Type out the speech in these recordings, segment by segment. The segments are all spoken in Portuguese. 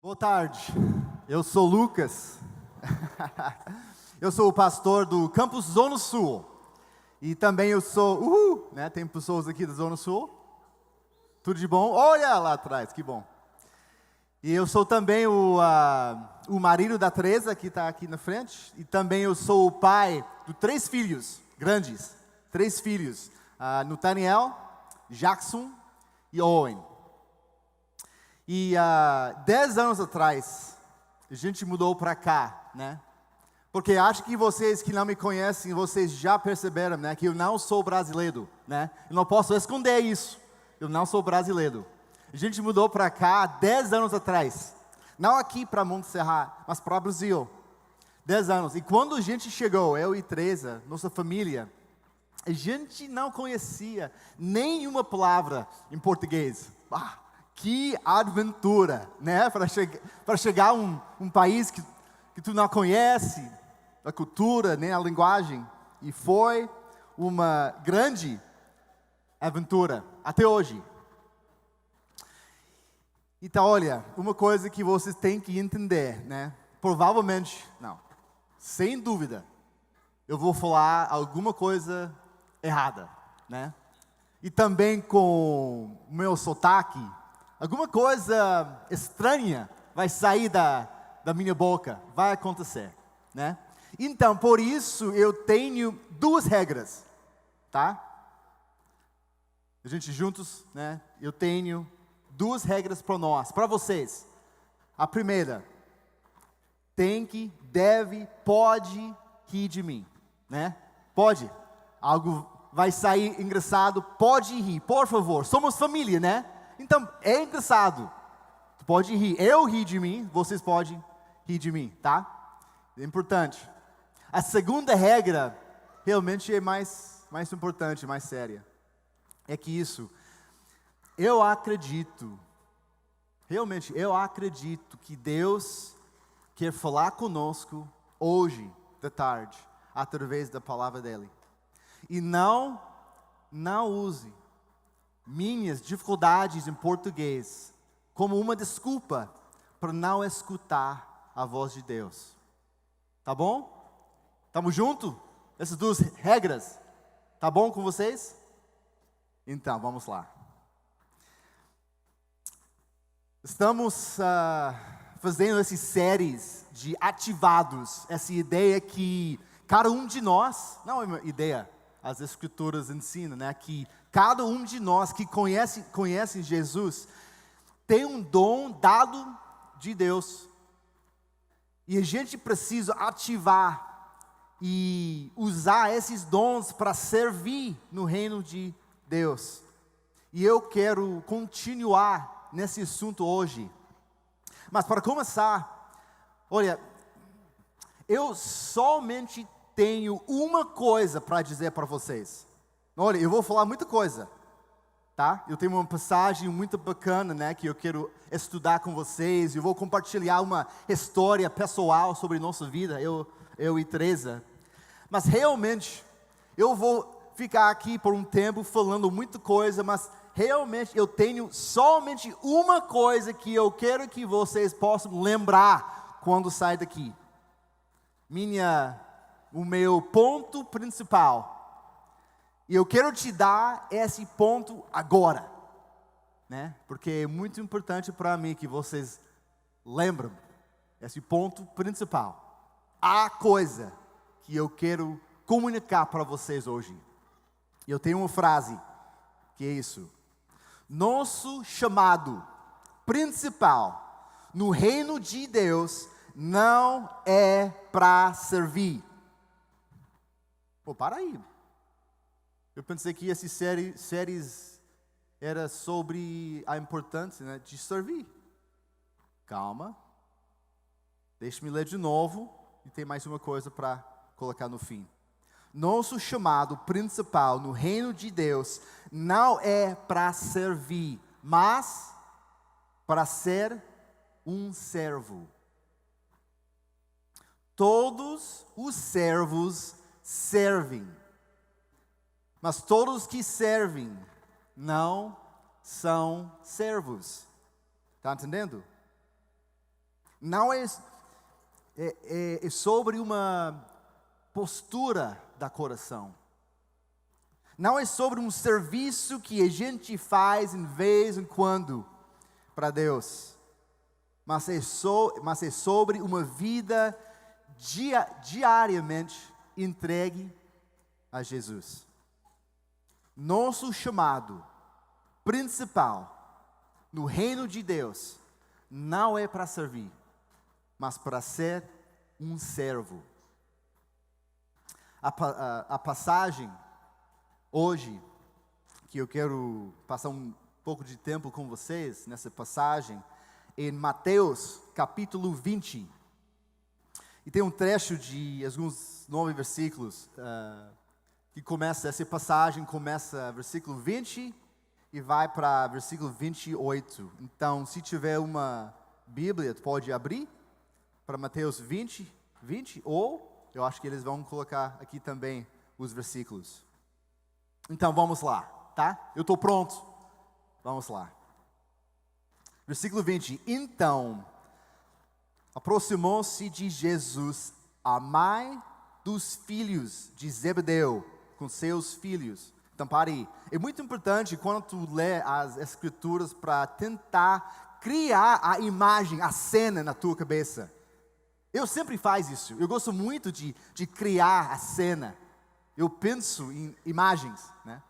Boa tarde, eu sou o Lucas, eu sou o pastor do Campus Zona Sul e também eu sou, tem pessoas aqui da Zona Sul, tudo de bom? Olha lá atrás, que bom. E eu sou também o marido da Teresa, que está aqui na frente, e também eu sou o pai de 3 filhos grandes, 3 filhos, Nathaniel, Jackson e Owen. E 10 anos atrás, a gente mudou para cá, né? Porque acho que vocês que não me conhecem, vocês já perceberam, né? Que eu não sou brasileiro, né? Eu não posso esconder isso. Eu não sou brasileiro. A gente mudou para cá 10 anos atrás. Não aqui para Montserrat, mas para o Brasil. 10 anos. E quando a gente chegou, eu e Teresa, nossa família, a gente não conhecia nenhuma palavra em português. Que aventura, né? Para chegar a um país que tu não conhece, a cultura, nem a linguagem. E foi uma grande aventura, até hoje. Então, olha, uma coisa que vocês têm que entender, né? Provavelmente, não, sem dúvida, eu vou falar alguma coisa errada, né? E também com o meu sotaque, alguma coisa estranha vai sair da minha boca, vai acontecer, né? Então, por isso, eu tenho 2 regras, tá? A gente juntos, né? Eu tenho 2 regras para nós, para vocês. A primeira, pode rir de mim, né? Pode. Algo vai sair engraçado, pode rir, por favor. Somos família, né? Então, é engraçado. Tu pode rir. Eu ri de mim, vocês podem rir de mim, tá? É importante. A segunda regra, realmente é mais importante, mais séria. É que isso, eu acredito que Deus quer falar conosco hoje, de tarde, através da palavra dEle. E não use minhas dificuldades em português como uma desculpa para não escutar a voz de Deus. Tá bom? Estamos juntos? Essas 2 regras. Tá bom com vocês? Então, vamos lá. Estamos fazendo essas séries de ativados. Essa ideia que cada um de nós, não é uma ideia, as Escrituras ensinam, né? Que cada um de nós que conhece Jesus tem um dom dado de Deus. E a gente precisa ativar e usar esses dons para servir no reino de Deus. E eu quero continuar nesse assunto hoje. Mas para começar, olha, eu somente tenho uma coisa para dizer para vocês. Olha, eu vou falar muita coisa, tá? Eu tenho uma passagem muito bacana, né, que eu quero estudar com vocês. Eu vou compartilhar uma história pessoal sobre nossa vida, eu e Teresa. Mas realmente, eu vou ficar aqui por um tempo falando muita coisa, mas realmente eu tenho somente uma coisa que eu quero que vocês possam lembrar quando sair daqui. O meu ponto principal. E eu quero te dar esse ponto agora, né? Porque é muito importante para mim que vocês lembrem esse ponto principal. A coisa que eu quero comunicar para vocês hoje. Eu tenho uma frase que é isso. Nosso chamado principal no reino de Deus não é para servir. Pô, para aí. Eu pensei que essas séries era sobre a importância, né, de servir. Calma. Deixa-me ler de novo e tem mais uma coisa para colocar no fim. Nosso chamado principal no reino de Deus não é para servir, mas para ser um servo. Todos os servos servem, mas todos que servem não são servos. Está entendendo? Não é sobre uma postura da coração. Não é sobre um serviço que a gente faz em vez em quando para Deus. Mas é sobre uma vida diariamente entregue a Jesus. Nosso chamado principal no reino de Deus não é para servir, mas para ser um servo. A passagem hoje, que eu quero passar um pouco de tempo com vocês nessa passagem, em Mateus capítulo 20. E tem um trecho de alguns 9 versículos que começa, essa passagem começa versículo 20 e vai para versículo 28. Então, se tiver uma Bíblia, pode abrir para Mateus 20, ou eu acho que eles vão colocar aqui também os versículos. Então, vamos lá, tá? Eu estou pronto. Vamos lá. Versículo 20. Então, aproximou-se de Jesus a mãe dos filhos de Zebedeu, com seus filhos. Então, pare aí. É muito importante quando tu lê as escrituras para tentar criar a imagem, a cena na tua cabeça. Eu sempre faço isso. Eu gosto muito de criar a cena. Eu penso em imagens, né?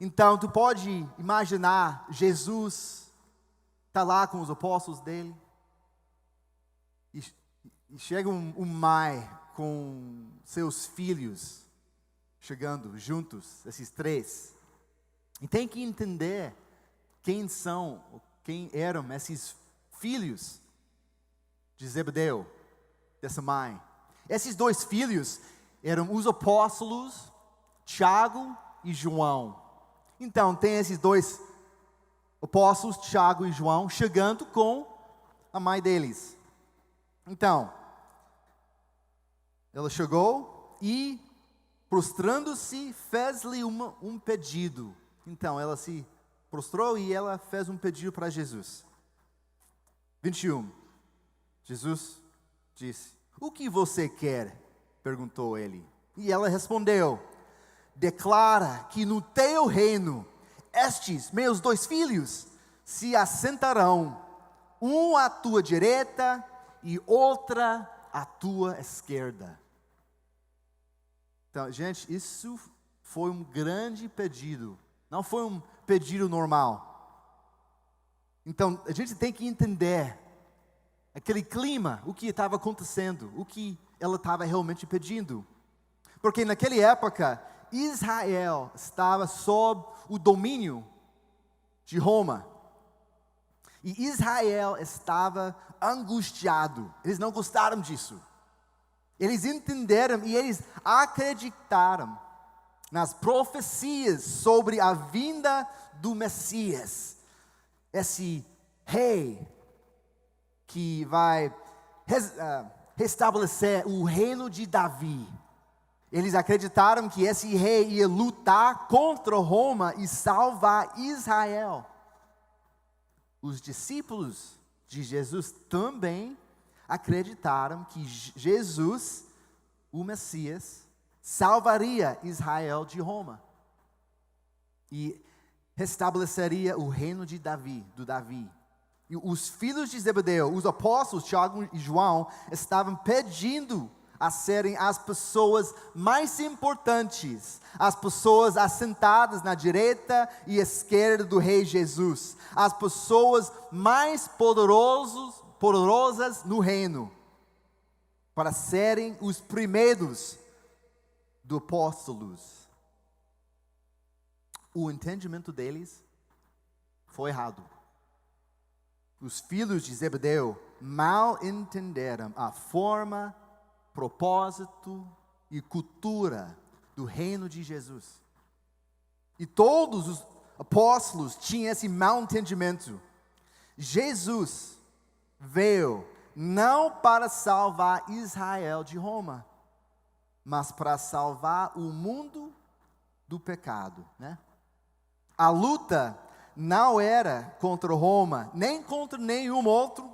Então, tu pode imaginar Jesus está lá com os apóstolos dele e chega um mãe com seus filhos chegando juntos, esses 3. E tem que entender quem eram esses filhos de Zebedeu, dessa mãe. Esses 2 filhos eram os apóstolos Tiago e João. Então, tem esses 2 apóstolos, Tiago e João, chegando com a mãe deles. Então, ela chegou e, prostrando-se, fez-lhe um pedido. Então, ela se prostrou e ela fez um pedido para Jesus. 21. Jesus disse: "O que você quer?" perguntou ele. E ela respondeu: "Declara que no teu reino estes meus 2 filhos se assentarão, um à tua direita e outra à tua esquerda." Então, gente, isso foi um grande pedido. Não foi um pedido normal. Então, a gente tem que entender aquele clima, o que estava acontecendo, o que ela estava realmente pedindo. Porque naquela época, Israel estava sob o domínio de Roma. E Israel estava angustiado. Eles não gostaram disso. Eles entenderam e eles acreditaram nas profecias sobre a vinda do Messias. Esse rei que vai restabelecer o reino de Davi. Eles acreditaram que esse rei ia lutar contra Roma e salvar Israel. Os discípulos de Jesus também acreditaram que Jesus, o Messias, salvaria Israel de Roma e restabeleceria o reino de Davi. E os filhos de Zebedeu, os apóstolos Tiago e João, estavam pedindo a serem as pessoas mais importantes, as pessoas assentadas na direita e esquerda do Rei Jesus, as pessoas mais poderosas no reino, para serem os primeiros dos apóstolos. O entendimento deles foi errado. Os filhos de Zebedeu mal entenderam a forma, propósito e cultura do reino de Jesus. E todos os apóstolos tinham esse mau entendimento. Jesus veio não para salvar Israel de Roma, mas para salvar o mundo do pecado, né? A luta não era contra Roma, nem contra nenhum outro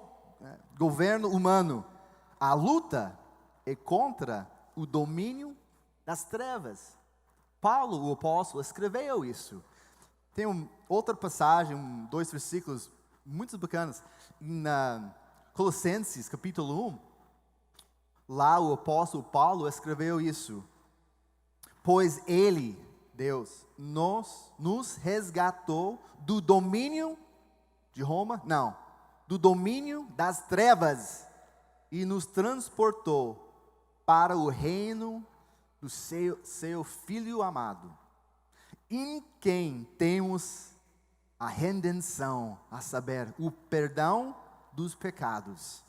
governo humano. A luta é contra o domínio das trevas. Paulo, o apóstolo, escreveu isso. Tem outra passagem, 2 versículos muito bacanas, em Colossenses, capítulo 1. Lá o apóstolo Paulo escreveu isso. Pois Ele, Deus, nos resgatou do domínio de Roma? Não. Do domínio das trevas e nos transportou para o reino do seu Filho amado, em quem temos a redenção, a saber, o perdão dos pecados.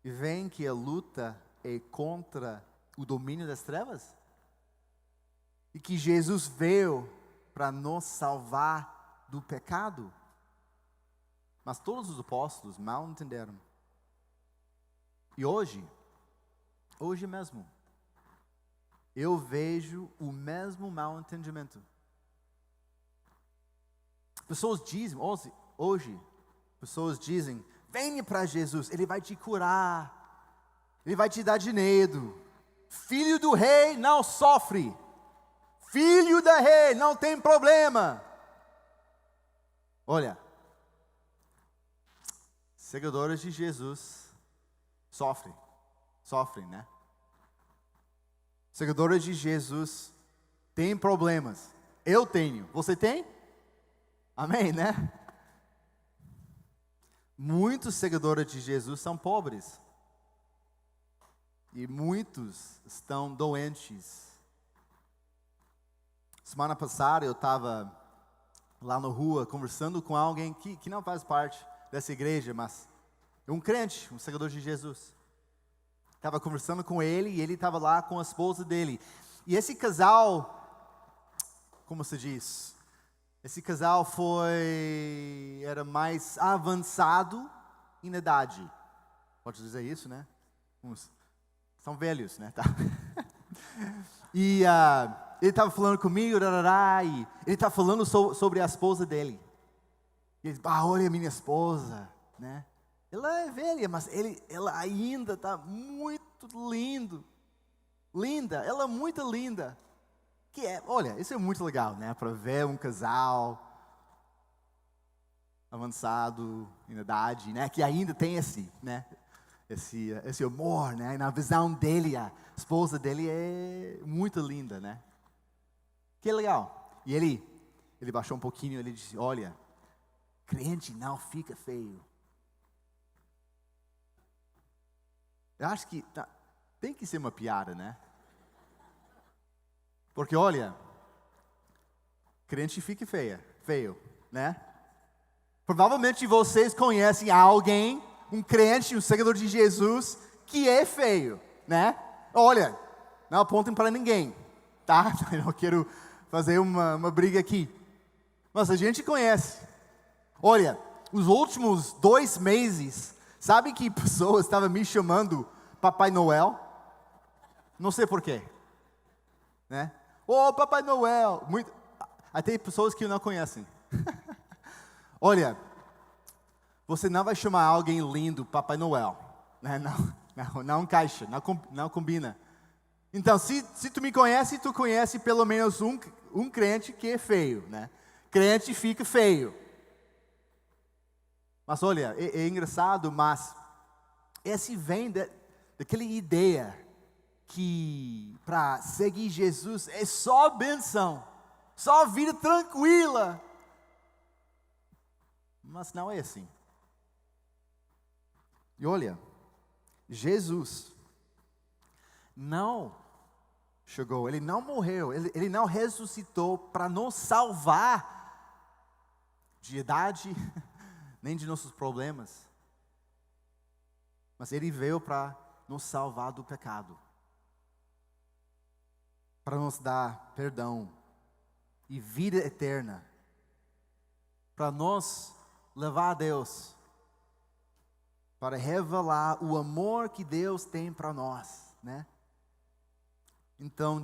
E vem que a luta é contra o domínio das trevas? E que Jesus veio para nos salvar do pecado? Mas todos os apóstolos mal entenderam. E hoje mesmo, eu vejo o mesmo mal entendimento. Pessoas dizem, hoje, pessoas dizem, venha para Jesus, Ele vai te curar, Ele vai te dar dinheiro. Filho do rei não sofre. Filho da rei não tem problema. Olha, seguidores de Jesus sofrem, né? Seguidores de Jesus têm problemas. Eu tenho. Você tem? Amém, né? Muitos seguidores de Jesus são pobres. E muitos estão doentes. Semana passada eu estava lá na rua conversando com alguém que não faz parte dessa igreja, mas é um crente, um seguidor de Jesus. Estava conversando com ele e ele estava lá com a esposa dele. E esse casal, como se diz? Esse casal era mais avançado em idade. Pode dizer isso, né? São velhos, né? Tá. E ele estava falando comigo, e ele estava falando sobre a esposa dele. E ele disse, olha a minha esposa, né? Ela é velha, mas ela ainda está muito linda, ela é muito linda. Olha, isso é muito legal, né? Para ver um casal avançado em idade, né? Que ainda tem esse amor, né? Na visão dele, a esposa dele é muito linda, né? Que legal. E ele baixou um pouquinho, ele disse, olha, crente não fica feio. Eu acho que tem que ser uma piada, né? Porque olha, crente fica feio, né? Provavelmente vocês conhecem alguém, um crente, um seguidor de Jesus, que é feio, né? Olha, não apontem para ninguém, tá? Eu não quero fazer uma briga aqui. Mas a gente conhece. Olha, os últimos 2 meses, sabe que pessoas estavam me chamando Papai Noel? Não sei porquê, né? Papai Noel! Até pessoas que não conhecem. Olha, você não vai chamar alguém lindo Papai Noel, né? Não encaixa, não combina. Então, se tu me conhece, tu conhece pelo menos um crente que é feio, né? Crente fica feio. Mas olha, é engraçado, mas esse vem daquela ideia que para seguir Jesus é só bênção, só vida tranquila. Mas não é assim. E olha, Jesus não chegou, Ele não morreu, Ele não ressuscitou para nos salvar de idade, nem de nossos problemas. Mas Ele veio para nos salvar do pecado. Para nos dar perdão e vida eterna. Para nos levar a Deus. Para revelar o amor que Deus tem para nós, né? Então,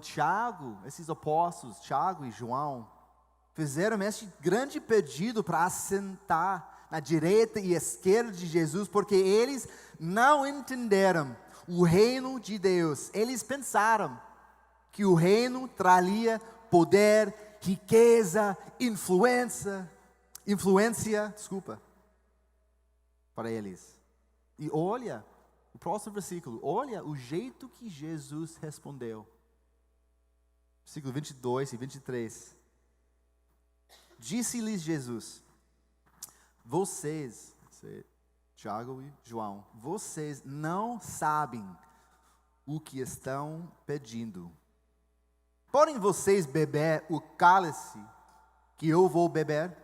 esses apóstolos, Tiago e João, fizeram esse grande pedido para assentar na direita e esquerda de Jesus, porque eles não entenderam o reino de Deus. Eles pensaram que o reino traria poder, riqueza, influência, para eles. E olha, o próximo versículo, olha o jeito que Jesus respondeu. Versículo 22 e 23. Disse-lhes Jesus: vocês, Tiago e João, vocês não sabem o que estão pedindo. Podem vocês beber o cálice que eu vou beber?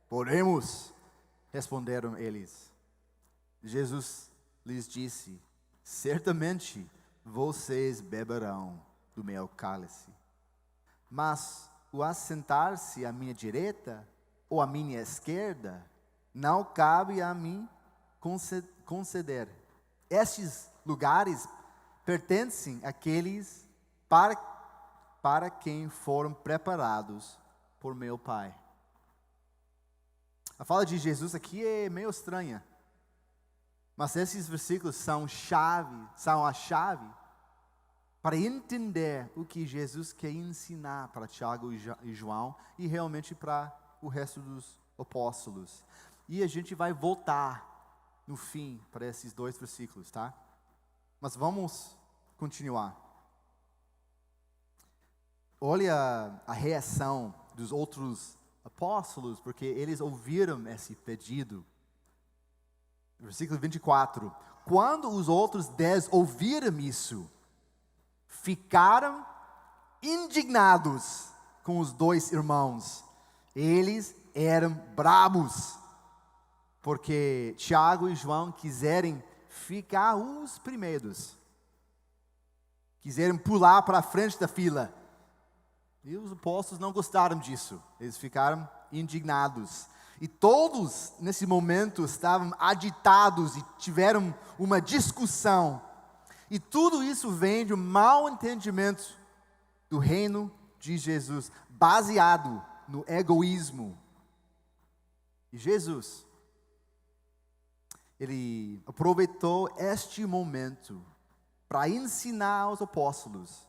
Podemos, responderam eles. Jesus lhes disse: certamente vocês beberão do meu cálice. Mas o assentar-se à minha direita ou à minha esquerda não cabe a mim conceder. Estes lugares pertencem àqueles para quem foram preparados por meu Pai. A fala de Jesus aqui é meio estranha, mas esses versículos são a chave para entender o que Jesus quer ensinar para Tiago e João e realmente para o resto dos apóstolos. E a gente vai voltar no fim para esses 2 versículos, tá? Mas vamos continuar. Olha a reação dos outros apóstolos, porque eles ouviram esse pedido. Versículo 24. Quando os outros 10 ouviram isso, ficaram indignados com os 2 irmãos. Eles eram bravos, porque Tiago e João quiserem ficar os primeiros. Quiseram pular para a frente da fila. E os apóstolos não gostaram disso. Eles ficaram indignados. E todos, nesse momento, estavam agitados e tiveram uma discussão. E tudo isso vem de um mau entendimento do reino de Jesus, baseado no egoísmo. E Jesus, ele aproveitou este momento para ensinar aos apóstolos,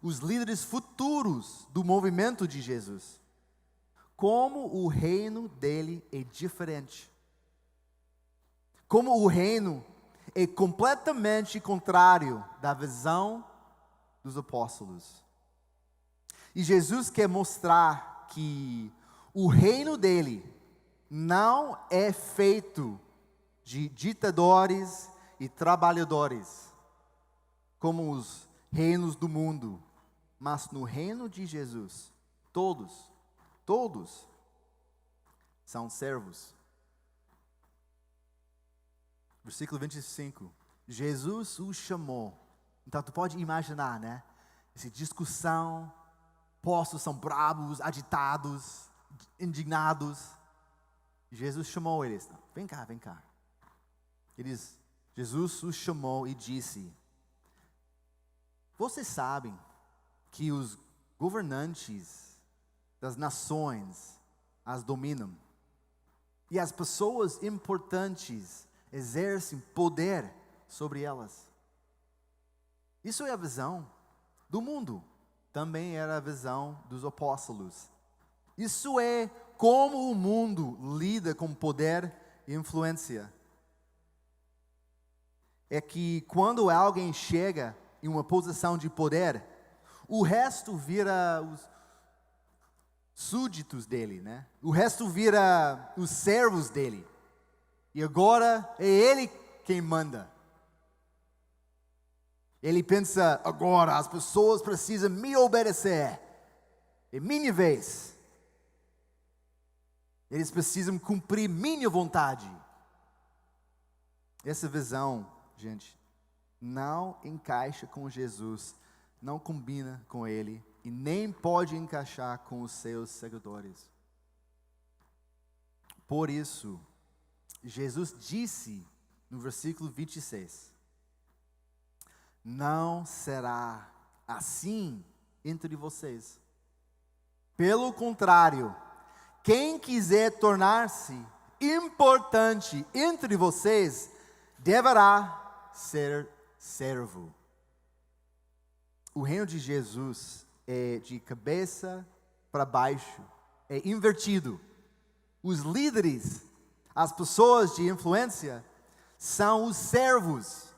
os líderes futuros do movimento de Jesus, como o reino dele é diferente. Como o reino é completamente contrário da visão dos apóstolos. E Jesus quer mostrar que o reino dele não é feito de ditadores e trabalhadores, como os reinos do mundo, mas no reino de Jesus, todos são servos. Versículo 25, Jesus os chamou. Então tu pode imaginar, né? Essa discussão, apóstolos são bravos, agitados, indignados. Jesus chamou eles. Vem cá. Jesus os chamou e disse: vocês sabem que os governantes das nações as dominam, e as pessoas importantes exercem poder sobre elas. Isso é a visão do mundo. Também era a visão dos apóstolos. Isso é como o mundo lida com poder e influência. É que quando alguém chega em uma posição de poder, o resto vira os súditos dele, né? O resto vira os servos dele. E agora é ele quem manda. Ele pensa: agora as pessoas precisam me obedecer. É minha vez. Eles precisam cumprir minha vontade. Essa visão, gente, não encaixa com Jesus, não combina com ele e nem pode encaixar com os seus seguidores. Por isso, Jesus disse no versículo 26: não será assim entre vocês. Pelo contrário, quem quiser tornar-se importante entre vocês deverá ser servo. O reino de Jesus é de cabeça para baixo, é invertido. Os líderes, as pessoas de influência, são os servos.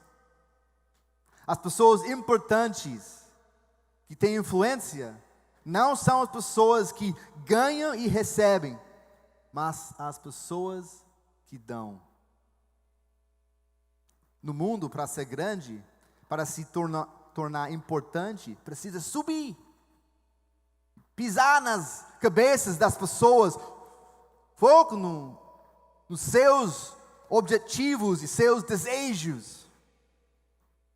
As pessoas importantes que têm influência não são as pessoas que ganham e recebem, mas as pessoas que dão. No mundo, para ser grande, para se tornar importante, precisa subir, pisar nas cabeças das pessoas, foco nos seus objetivos e seus desejos.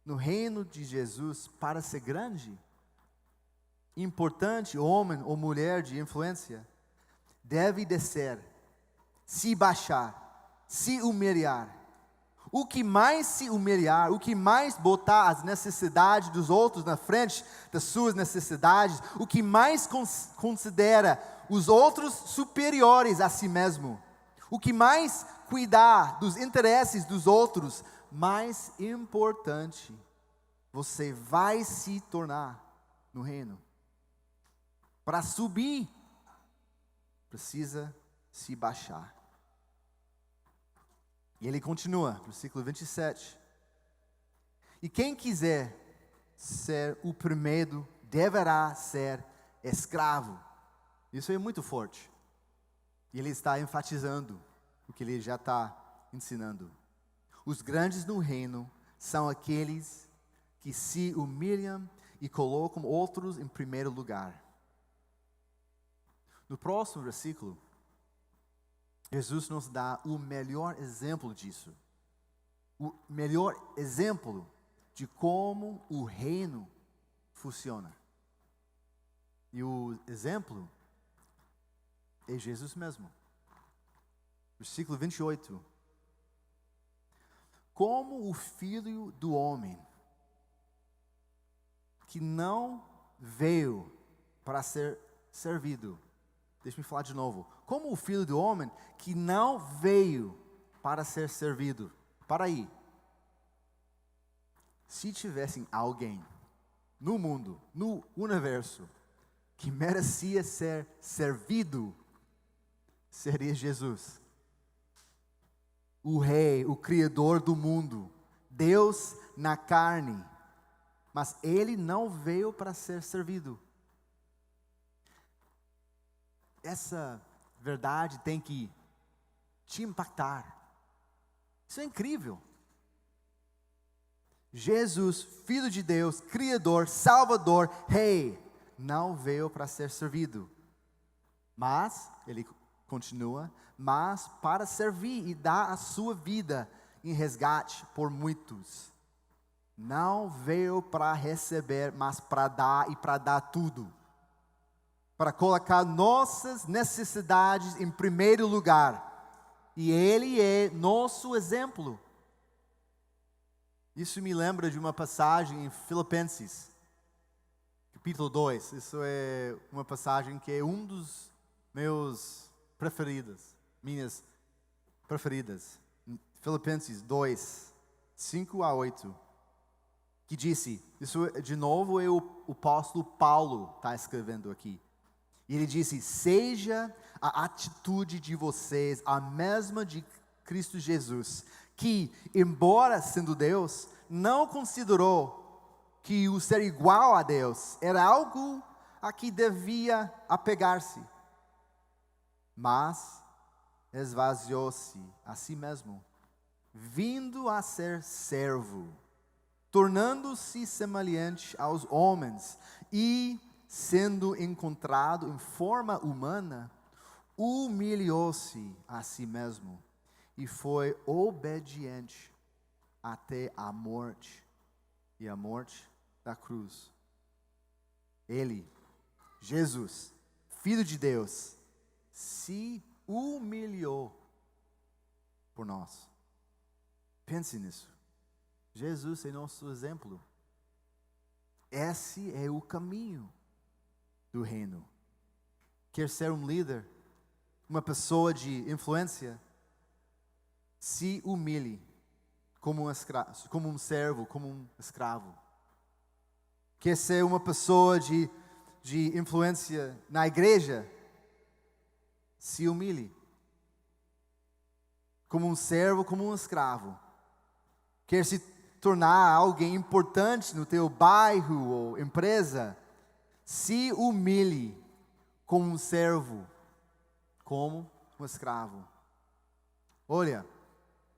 No reino de Jesus, para ser grande, importante, homem ou mulher de influência, deve descer, se baixar, se humilhar. O que mais se humilhar, o que mais botar as necessidades dos outros na frente das suas necessidades, o que mais considera os outros superiores a si mesmo, o que mais cuidar dos interesses dos outros, mais importante você vai se tornar no reino. Para subir, precisa se baixar. E ele continua, versículo 27. E quem quiser ser o primeiro, deverá ser escravo. Isso é muito forte. E ele está enfatizando o que ele já está ensinando. Os grandes no reino são aqueles que se humilham e colocam outros em primeiro lugar. No próximo versículo, Jesus nos dá o melhor exemplo disso. O melhor exemplo de como o reino funciona. E o exemplo é Jesus mesmo. Versículo 28. Como o Filho do Homem, que não veio para ser servido. Deixa-me falar de novo. Como o Filho do Homem que não veio para ser servido. Para aí. Se tivessem alguém no mundo, no universo, que merecia ser servido, seria Jesus. O Rei, o Criador do mundo, Deus na carne. Mas Ele não veio para ser servido. Essa verdade tem que te impactar. Isso é incrível. Jesus, Filho de Deus, Criador, Salvador, Rei, não veio para ser servido. Mas, ele continua, mas para servir e dar a sua vida em resgate por muitos. Não veio para receber, mas para dar e para dar tudo. Para colocar nossas necessidades em primeiro lugar. E Ele é nosso exemplo. Isso me lembra de uma passagem em Filipenses, capítulo 2. Isso é uma passagem que é um dos meus preferidos, minhas preferidas. Filipenses 2, 5 a 8. Que disse, isso de novo é o apóstolo Paulo está escrevendo aqui. E ele disse, seja a atitude de vocês a mesma de Cristo Jesus, que, embora sendo Deus, não considerou que o ser igual a Deus era algo a que devia apegar-se, mas esvaziou-se a si mesmo, vindo a ser servo, tornando-se semelhante aos homens e, sendo encontrado em forma humana, humilhou-se a si mesmo e foi obediente até a morte e a morte da cruz. Ele, Jesus, Filho de Deus, se humilhou por nós. Pense nisso. Jesus é nosso exemplo. Esse é o caminho do reino. Quer ser um líder, uma pessoa de influência, se humilhe como um servo, como um escravo. Quer ser uma pessoa de influência na igreja? Se humilhe. Como um servo, como um escravo. Quer se tornar alguém importante no teu bairro ou empresa? Se humilhe como um servo, como um escravo. Olha,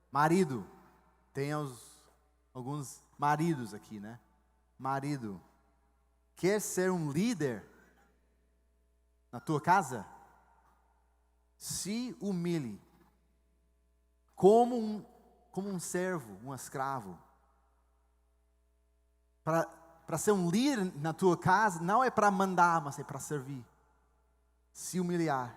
marido, tem alguns maridos aqui, né? Marido, quer ser um líder na tua casa? Se humilhe como um servo, um escravo. Para ser um líder na tua casa, não é para mandar, mas é para servir. Se humilhar.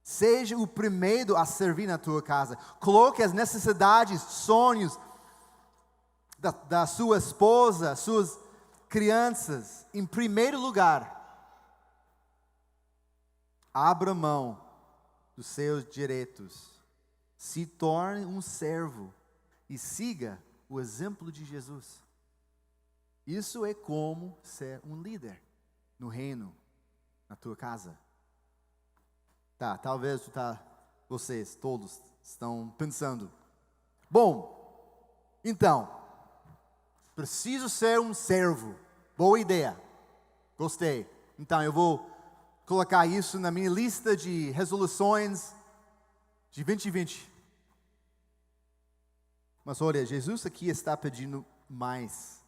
Seja o primeiro a servir na tua casa. Coloque as necessidades, sonhos da sua esposa, suas crianças em primeiro lugar. Abra mão dos seus direitos. Se torne um servo e siga o exemplo de Jesus. Isso é como ser um líder no reino, na tua casa. Tá, talvez vocês todos estão pensando, bom, então, preciso ser um servo. Boa ideia, gostei. Então eu vou colocar isso na minha lista de resoluções de 2020. Mas olha, Jesus aqui está pedindo mais,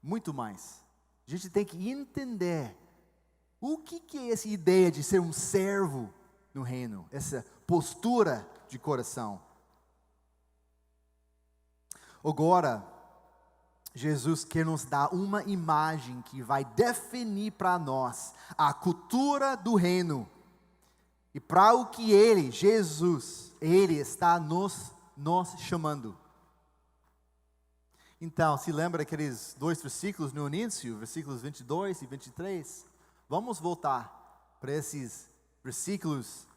muito mais. A gente tem que entender o que é essa ideia de ser um servo no reino, essa postura de coração. Agora, Jesus quer nos dar uma imagem que vai definir para nós a cultura do reino. E para o que Ele, Jesus, Ele está nos chamando. Então, se lembra aqueles 2 versículos no início, versículos 22 e 23? Vamos voltar para esses versículos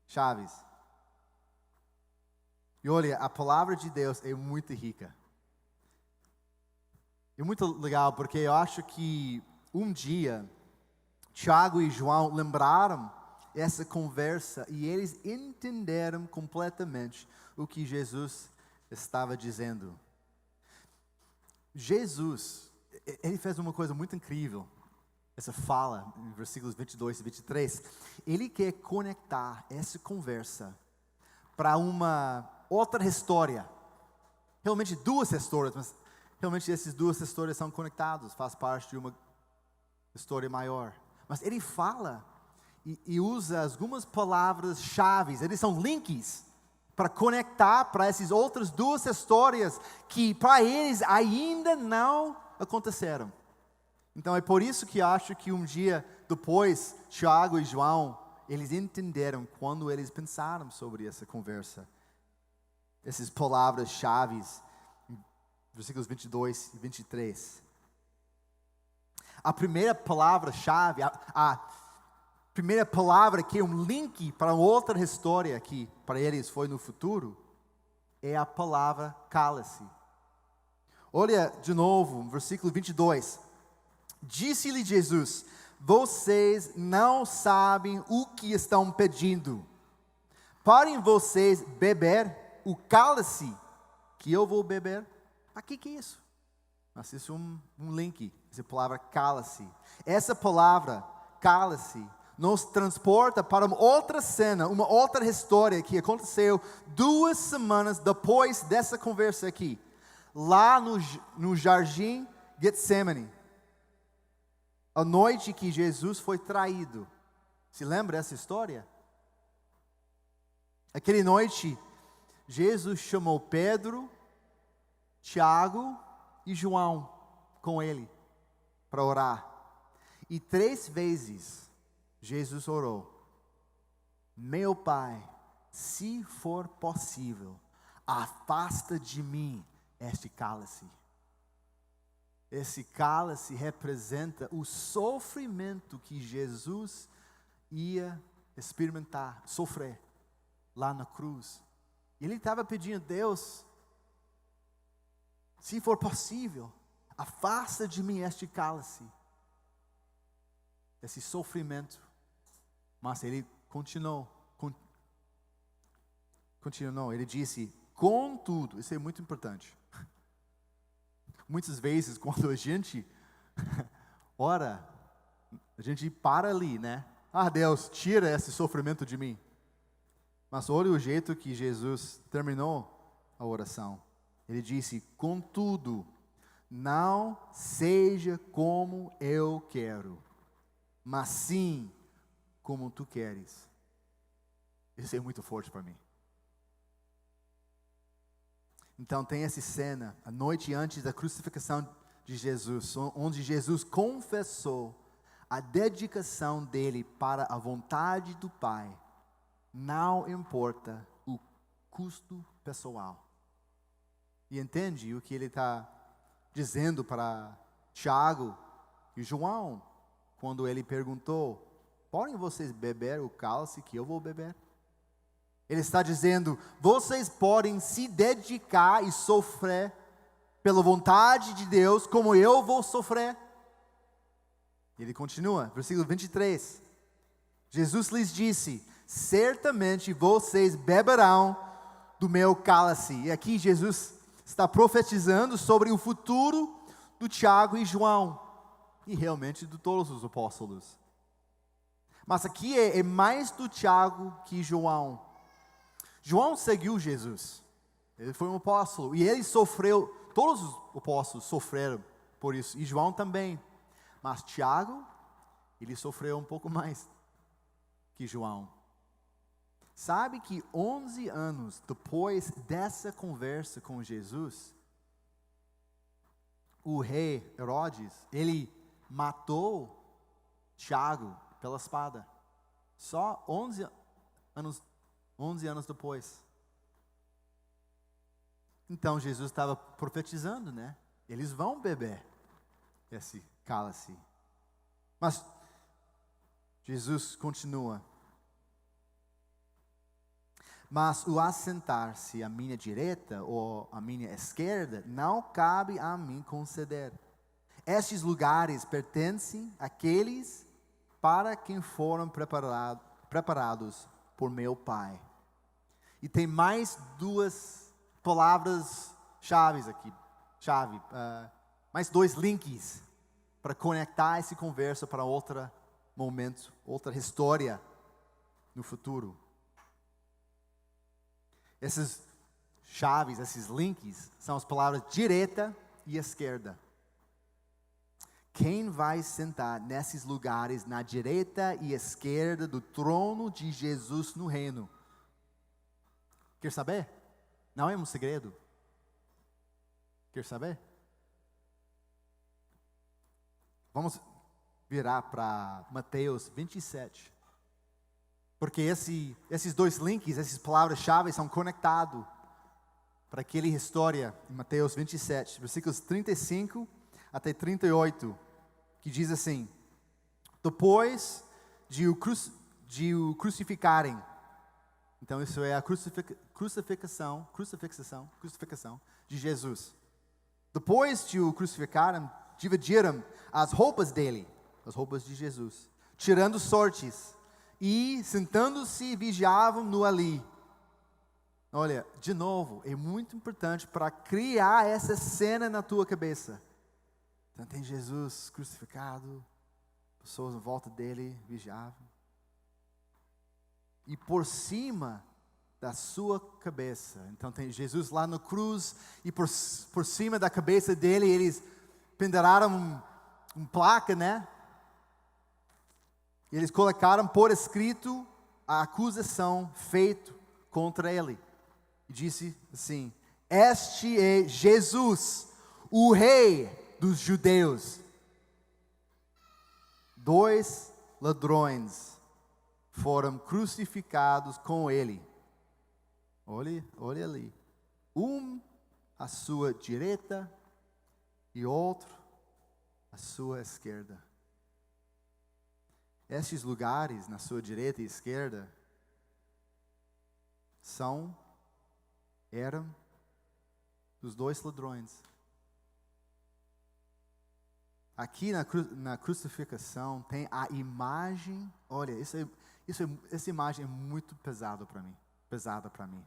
chaves. E olha, a palavra de Deus é muito rica. É muito legal, porque eu acho que um dia, Tiago e João lembraram essa conversa e eles entenderam completamente o que Jesus estava dizendo. Jesus, ele fez uma coisa muito incrível. Essa fala, em versículos 22 e 23, ele quer conectar essa conversa para uma outra história. Realmente 2 histórias, mas realmente essas 2 histórias são conectadas, faz parte de uma história maior. Mas ele fala e usa algumas palavras-chave, eles são links para conectar para essas outras 2 histórias que para eles ainda não aconteceram. Então é por isso que acho que um dia depois, Tiago e João, eles entenderam quando eles pensaram sobre essa conversa. Essas palavras-chave, versículos 22 e 23. A primeira palavra-chave, a primeira palavra que é um link para outra história que para eles foi no futuro, é a palavra cala-se. Olha de novo, versículo 22. Disse-lhe Jesus: vocês não sabem o que estão pedindo. Parem vocês beber o cálice que eu vou beber. Para que é isso? Mas isso é um link, essa palavra cálice. Essa palavra cálice nos transporta para uma outra cena, uma outra história que aconteceu 2 semanas depois dessa conversa aqui. Lá no jardim Getsemane. A noite que Jesus foi traído. Se lembra dessa história? Aquela noite, Jesus chamou Pedro, Tiago e João com ele para orar. E 3 vezes Jesus orou: meu Pai, se for possível, afasta de mim este cálice. Esse cálice representa o sofrimento que Jesus ia experimentar, sofrer lá na cruz. E ele estava pedindo: Deus, se for possível, afasta de mim este cálice, esse sofrimento. Mas ele continuou. Ele disse: contudo, isso é muito importante. Muitas vezes, quando a gente ora, a gente para ali, né? Ah, Deus, tira esse sofrimento de mim. Mas olha o jeito que Jesus terminou a oração. Ele disse: contudo, não seja como eu quero, mas sim como tu queres. Isso é muito forte para mim. Então tem essa cena, a noite antes da crucificação de Jesus, onde Jesus confessou a dedicação dele para a vontade do Pai, não importa o custo pessoal. E entende o que ele está dizendo para Tiago e João, quando ele perguntou: podem vocês beber o cálice que eu vou beber? Ele está dizendo: vocês podem se dedicar e sofrer pela vontade de Deus como eu vou sofrer. Ele continua, versículo 23. Jesus lhes disse: certamente vocês beberão do meu cálice. E aqui Jesus está profetizando sobre o futuro do Tiago e João, e realmente de todos os apóstolos. Mas aqui é mais do Tiago que João. João seguiu Jesus, ele foi um apóstolo, e ele sofreu, todos os apóstolos sofreram por isso, e João também. Mas Tiago, ele sofreu um pouco mais que João. Sabe que 11 anos depois dessa conversa com Jesus, o rei Herodes, ele matou Tiago pela espada. Só 11 anos depois. Então Jesus estava profetizando, né? Eles vão beber esse cálice. Mas Jesus continua: mas o assentar-se à minha direita ou à minha esquerda não cabe a mim conceder. Estes lugares pertencem àqueles para quem foram preparados por meu Pai. E tem mais duas palavras-chave aqui, mais dois links para conectar essa conversa para outro momento, outra história no futuro. Essas chaves, esses links, são as palavras direita e esquerda. Quem vai sentar nesses lugares na direita e esquerda do trono de Jesus no reino? Quer saber? Não é um segredo. Quer saber? Vamos virar para Mateus 27. Porque esses dois links, essas palavras-chave são conectados para aquela história em Mateus 27, versículos 35 até 38, que diz assim: depois de o crucificarem, então isso é a crucificação de Jesus. Depois de o crucificarem, dividiram as roupas dele, as roupas de Jesus, tirando sortes, e sentando-se vigiavam-no ali. Olha, de novo, é muito importante para criar essa cena na tua cabeça. Então tem Jesus crucificado, pessoas em volta dele vigiavam. E por cima da sua cabeça, então tem Jesus lá na cruz, e por cima da cabeça dele eles penduraram uma placa, né? E eles colocaram por escrito a acusação feita contra ele. E disse assim: este é Jesus, o rei dos judeus. 2 ladrões foram crucificados com ele. Olha ali. Um à sua direita e outro à sua esquerda. Estes lugares, na sua direita e esquerda, são eram dos 2 ladrões. Aqui na crucificação tem a imagem, olha, essa imagem é muito pesada para mim.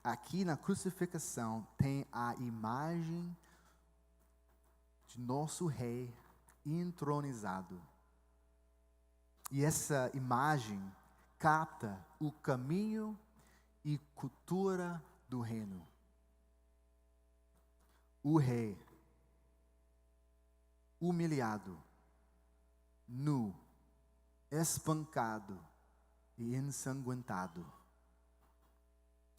Aqui na crucificação tem a imagem de nosso rei entronizado. E essa imagem capta o caminho e cultura do reino. O rei, humilhado, nu, espancado e ensanguentado.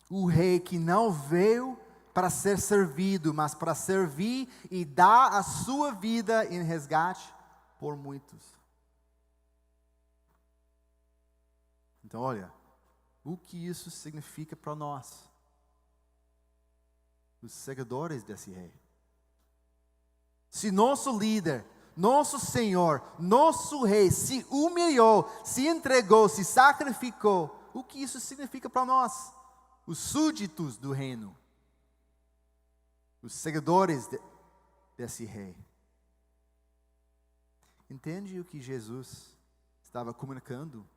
O rei que não veio para ser servido, mas para servir e dar a sua vida em resgate por muitos. Então, olha, o que isso significa para nós, os seguidores desse rei. Se nosso líder, nosso Senhor, nosso rei se humilhou, se entregou, se sacrificou, o que isso significa para nós, os súditos do reino, os seguidores desse rei? Entende o que Jesus estava comunicando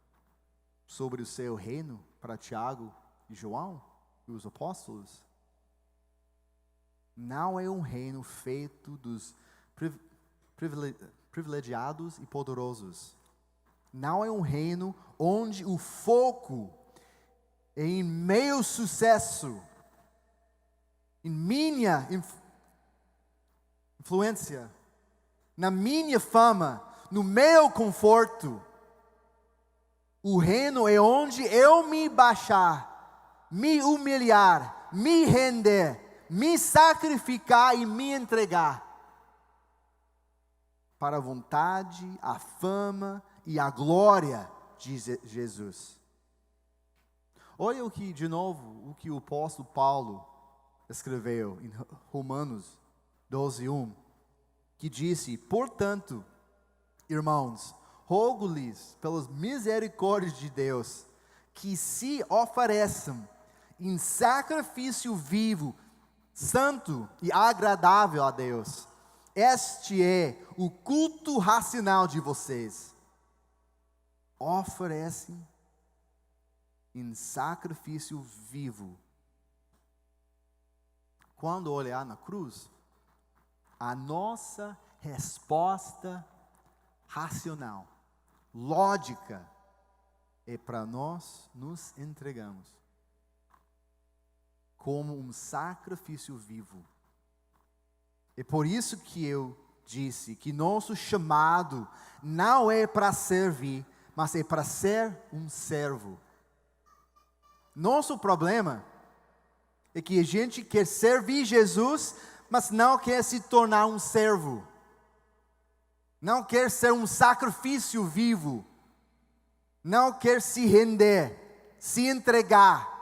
sobre o seu reino para Tiago e João e os apóstolos? Não é um reino feito dos privilegiados e poderosos. Não é um reino onde o foco é em meu sucesso, em minha influência, na minha fama, no meu conforto. O reino é onde eu me baixar, me humilhar, me render, me sacrificar e me entregar para a vontade, a fama e a glória de Jesus. Olha de novo, o que o apóstolo Paulo escreveu em Romanos 12:1, que disse: portanto, irmãos, rogo-lhes pelas misericórdias de Deus, que se ofereçam em sacrifício vivo, santo e agradável a Deus. Este é o culto racional de vocês. Oferecem em sacrifício vivo. Quando olhar na cruz, a nossa resposta racional, lógica, é para nós nos entregamos como um sacrifício vivo. É por isso que eu disse que nosso chamado não é para servir, mas é para ser um servo. Nosso problema é que a gente quer servir Jesus, mas não quer se tornar um servo. Não quer ser um sacrifício vivo. Não quer se render, se entregar.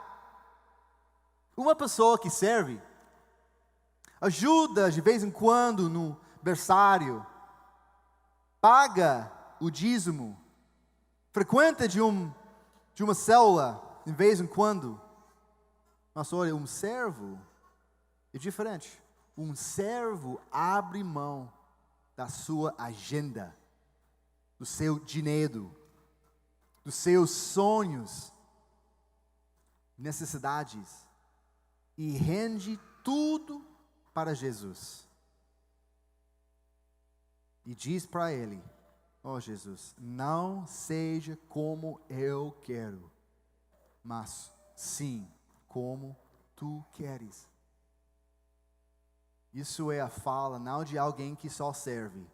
Uma pessoa que serve, ajuda de vez em quando no berçário, paga o dízimo, frequenta de uma célula de vez em quando. Mas olha, um servo é diferente. Um servo abre mão da sua agenda, do seu dinheiro, dos seus sonhos, necessidades, e rende tudo para Jesus. E diz para Ele: ó Jesus, não seja como eu quero, mas sim como Tu queres. Isso é a fala não de alguém que só serve,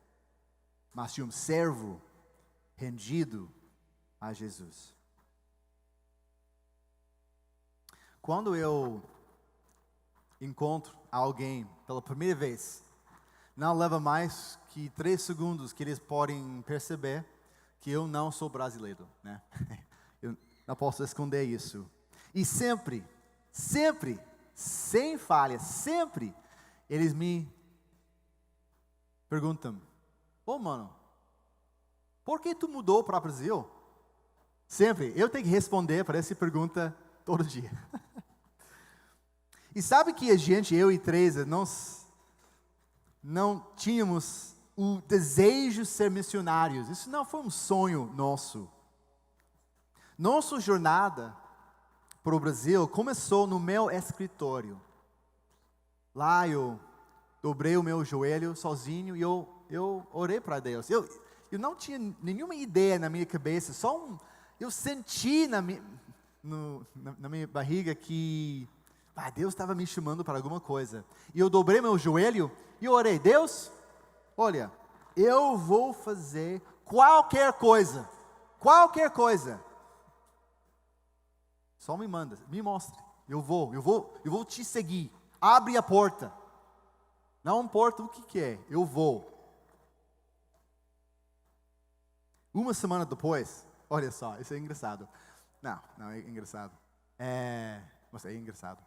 mas de um servo rendido a Jesus. Quando eu encontro alguém pela primeira vez, não leva mais que 3 segundos que eles podem perceber que eu não sou brasileiro, né? Eu não posso esconder isso. E sempre, sem falha, sempre, eles me perguntam: ô mano, por que tu mudou para o Brasil? Sempre, eu tenho que responder para essa pergunta todo dia. E sabe que eu e Teresa, nós não tínhamos o desejo de ser missionários. Isso não foi um sonho nosso. Nossa jornada para o Brasil começou no meu escritório. Lá eu dobrei o meu joelho sozinho e eu orei para Deus. Eu não tinha nenhuma ideia na minha cabeça, eu senti na minha barriga que Deus estava me chamando para alguma coisa. E eu dobrei meu joelho e eu orei, Deus, olha, eu vou fazer qualquer coisa. Só me manda, me mostre. Eu vou te seguir. Abre a porta. Não importa o que é, eu vou. Uma semana depois, olha só, isso é engraçado. Não é engraçado. Mas é engraçado.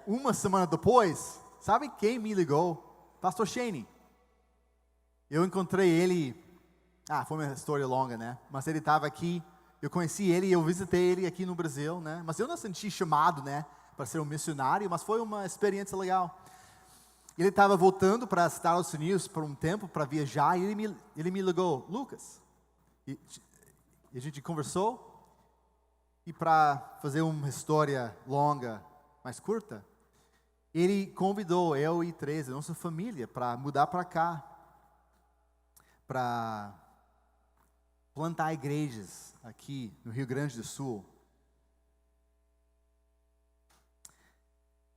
Uma semana depois, sabe quem me ligou? Pastor Shane. Eu encontrei ele, foi uma história longa, né? Mas ele estava aqui, eu conheci ele, eu visitei ele aqui no Brasil, né? Mas eu não senti chamado, né? Para ser um missionário, mas foi uma experiência legal. Ele estava voltando para os Estados Unidos por um tempo, para viajar, e ele me ligou, Lucas. E a gente conversou, e para fazer uma história longa, mais curta, ele convidou eu e Teresa, nossa família, para mudar para cá, para plantar igrejas aqui no Rio Grande do Sul.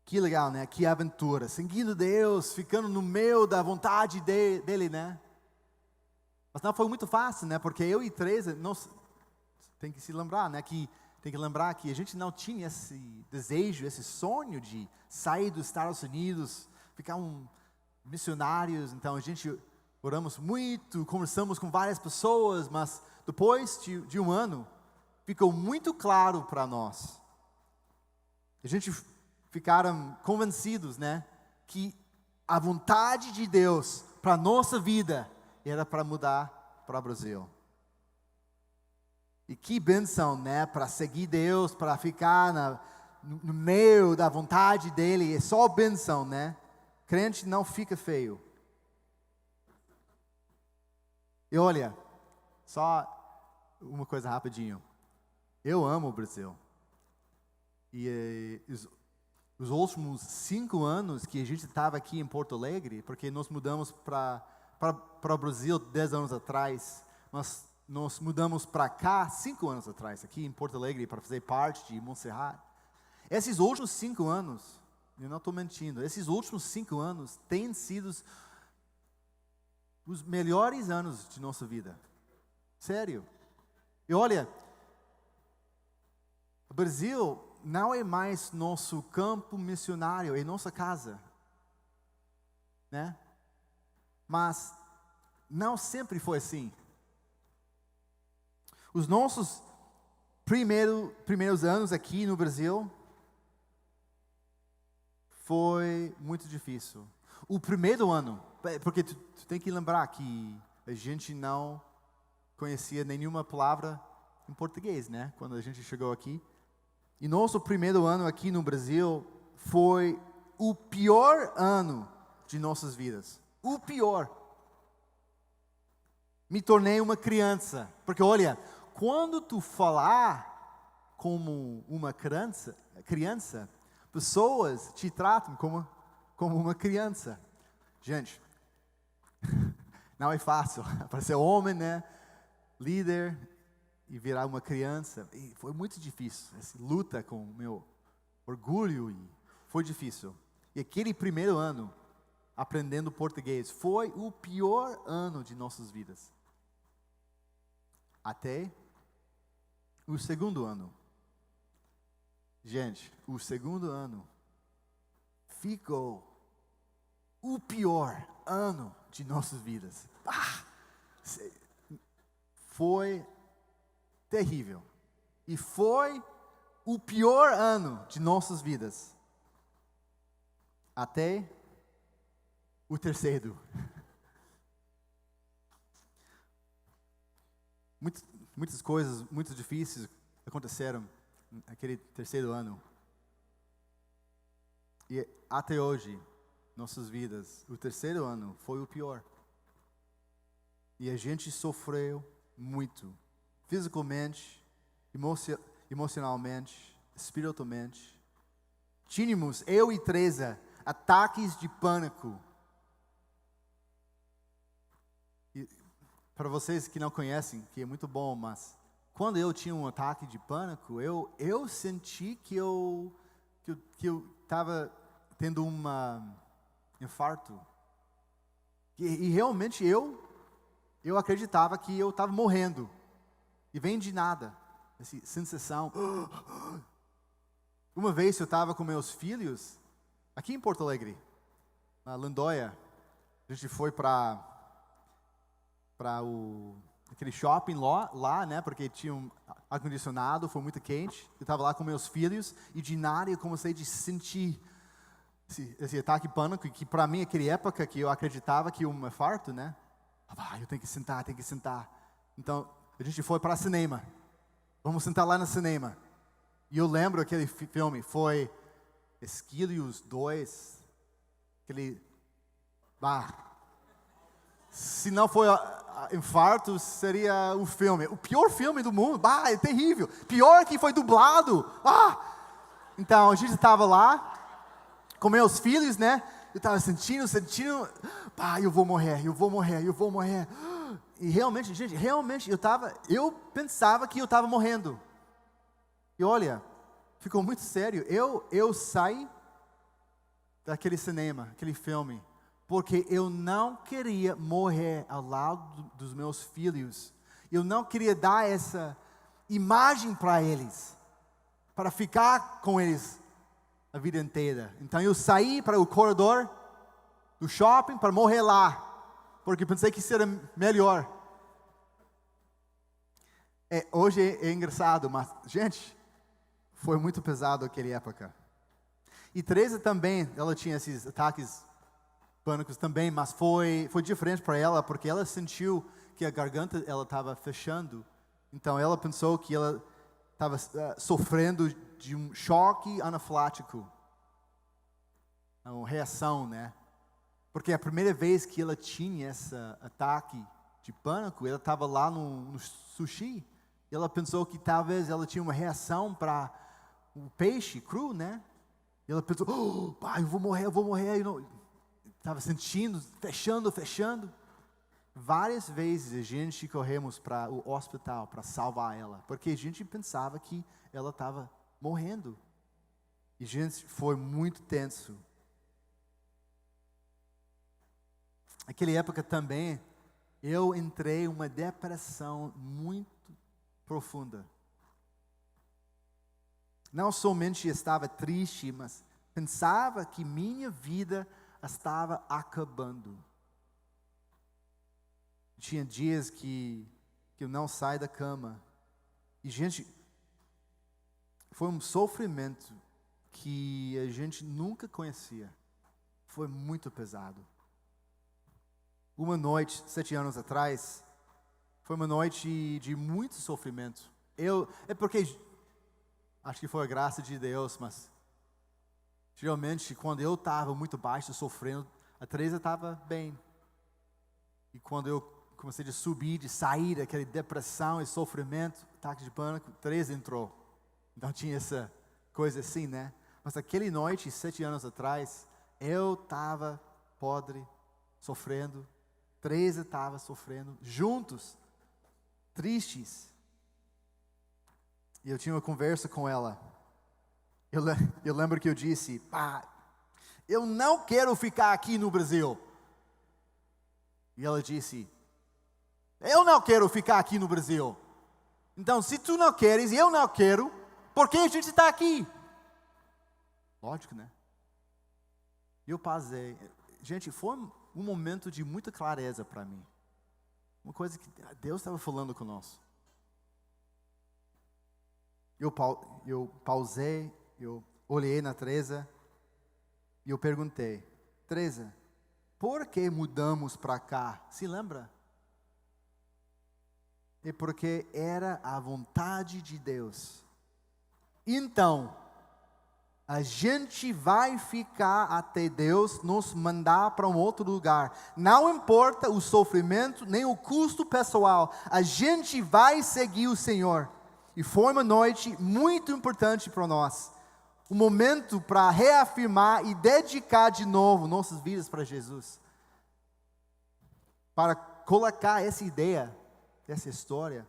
Que legal, né? Que aventura, seguindo Deus, ficando no meio da vontade dele, né? Mas não foi muito fácil, né? Porque eu e Teresa, tem que se lembrar, né? Tem que lembrar que a gente não tinha esse desejo, esse sonho de sair dos Estados Unidos, ficar missionários. Então a gente oramos muito, conversamos com várias pessoas, mas depois de um ano, ficou muito claro para nós. A gente ficaram convencidos, né? Que a vontade de Deus para a nossa vida era para mudar para o Brasil. E que bênção, né? Para seguir Deus, para ficar no meio da vontade dEle, é só bênção, né? Crente não fica feio. E olha, só uma coisa rapidinho. Eu amo o Brasil. E os últimos 5 anos que a gente estava aqui em Porto Alegre, porque nós mudamos para o Brasil 10 anos atrás, mas nós mudamos para cá 5 anos atrás, aqui em Porto Alegre, para fazer parte de Montserrat. Esses últimos 5 anos, eu não estou mentindo, esses últimos 5 anos têm sido os melhores anos de nossa vida. Sério. E olha, o Brasil não é mais nosso campo missionário, é nossa casa, né? Mas não sempre foi assim. Os nossos primeiros anos aqui no Brasil foi muito difícil. O primeiro ano, porque tu tem que lembrar que a gente não conhecia nenhuma palavra em português, né? Quando a gente chegou aqui. E nosso primeiro ano aqui no Brasil foi o pior ano de nossas vidas. O pior. Me tornei uma criança. Porque olha, quando tu falar como uma criança, pessoas te tratam como uma criança. Gente, não é fácil para ser homem, né? Líder e virar uma criança. E foi muito difícil. Essa luta com o meu orgulho foi difícil. E aquele primeiro ano, aprendendo português, foi o pior ano de nossas vidas. Até o segundo ano. Gente, o segundo ano ficou o pior ano de nossas vidas. Foi terrível. E foi o pior ano de nossas vidas. Até o terceiro. Muitas coisas muito difíceis aconteceram naquele terceiro ano. E até hoje, nossas vidas, o terceiro ano foi o pior. E a gente sofreu muito, fisicamente, emocionalmente, espiritualmente. Tínhamos, eu e Teresa, ataques de pânico. E para vocês que não conhecem, que é muito bom, mas quando eu tinha um ataque de pânico, eu senti que eu estava tendo um infarto. E realmente eu acreditava que eu estava morrendo. E vem de nada, essa sensação. Uma vez eu estava com meus filhos, aqui em Porto Alegre, na Lindóia. A gente foi para aquele shopping lá, né? Porque tinha um ar-condicionado, foi muito quente. Eu estava lá com meus filhos e de nada eu comecei a sentir esse ataque de pânico, que para mim, naquela época, que eu acreditava que um infarto, né? Eu tenho que sentar. Então, a gente foi para o cinema. Vamos sentar lá no cinema. E eu lembro aquele filme, foi Esquilhos 2, aquele... se não foi infarto, seria o filme. O pior filme do mundo. É terrível. Pior que foi dublado. Então, a gente estava lá, com meus filhos, né? Eu estava sentindo, eu vou morrer. E realmente, gente, eu pensava que eu estava morrendo. E olha, ficou muito sério. Eu saí daquele cinema, aquele filme, porque eu não queria morrer ao lado dos meus filhos. Eu não queria dar essa imagem para eles, para ficar com eles a vida inteira. Então eu saí para o corredor do shopping para morrer lá, porque pensei que seria melhor. Hoje é engraçado, mas, gente, foi muito pesado aquela época. E Teresa também, ela tinha esses ataques pânicos também, mas foi diferente para ela, porque ela sentiu que a garganta ela estava fechando. Então ela pensou que ela estava sofrendo de um choque anafilático, uma reação, né? Porque a primeira vez que ela tinha esse ataque de pânico, ela estava lá no sushi. E ela pensou que talvez ela tinha uma reação para o peixe cru, né? E ela pensou, eu vou morrer. Estava sentindo, fechando. Várias vezes a gente corremos para o hospital para salvar ela, porque a gente pensava que ela estava morrendo. E, gente, foi muito tenso. Naquela época também, eu entrei em uma depressão muito profunda. Não somente estava triste, mas pensava que minha vida estava acabando. Tinha dias que eu não saio da cama. E, gente, foi um sofrimento que a gente nunca conhecia. Foi muito pesado. Uma noite, 7 anos atrás, foi uma noite de muito sofrimento. Porque, acho que foi a graça de Deus, mas geralmente quando eu estava muito baixo, sofrendo, a Teresa estava bem. E quando eu comecei a subir, de sair daquela depressão e sofrimento, ataque de pânico, Teresa entrou. Então tinha essa coisa assim, né? Mas aquela noite, 7 anos atrás, eu estava podre, sofrendo. Teresa estava sofrendo, juntos, tristes. E eu tinha uma conversa com ela. Eu lembro que eu disse, eu não quero ficar aqui no Brasil. E ela disse, eu não quero ficar aqui no Brasil. Então, se tu não queres e eu não quero, por que a gente está aqui? Lógico, né? Eu pausei. Gente, foi um momento de muita clareza para mim. Uma coisa que Deus estava falando conosco. Eu pausei, eu olhei na Teresa e eu perguntei, Teresa, por que mudamos para cá? Se lembra? É porque era a vontade de Deus. Então, A gente vai ficar até Deus nos mandar para um outro lugar. Não importa o sofrimento, nem o custo pessoal. A gente vai seguir o Senhor. E foi uma noite muito importante para nós. Um momento para reafirmar e dedicar de novo nossas vidas para Jesus. Para colocar essa ideia, essa história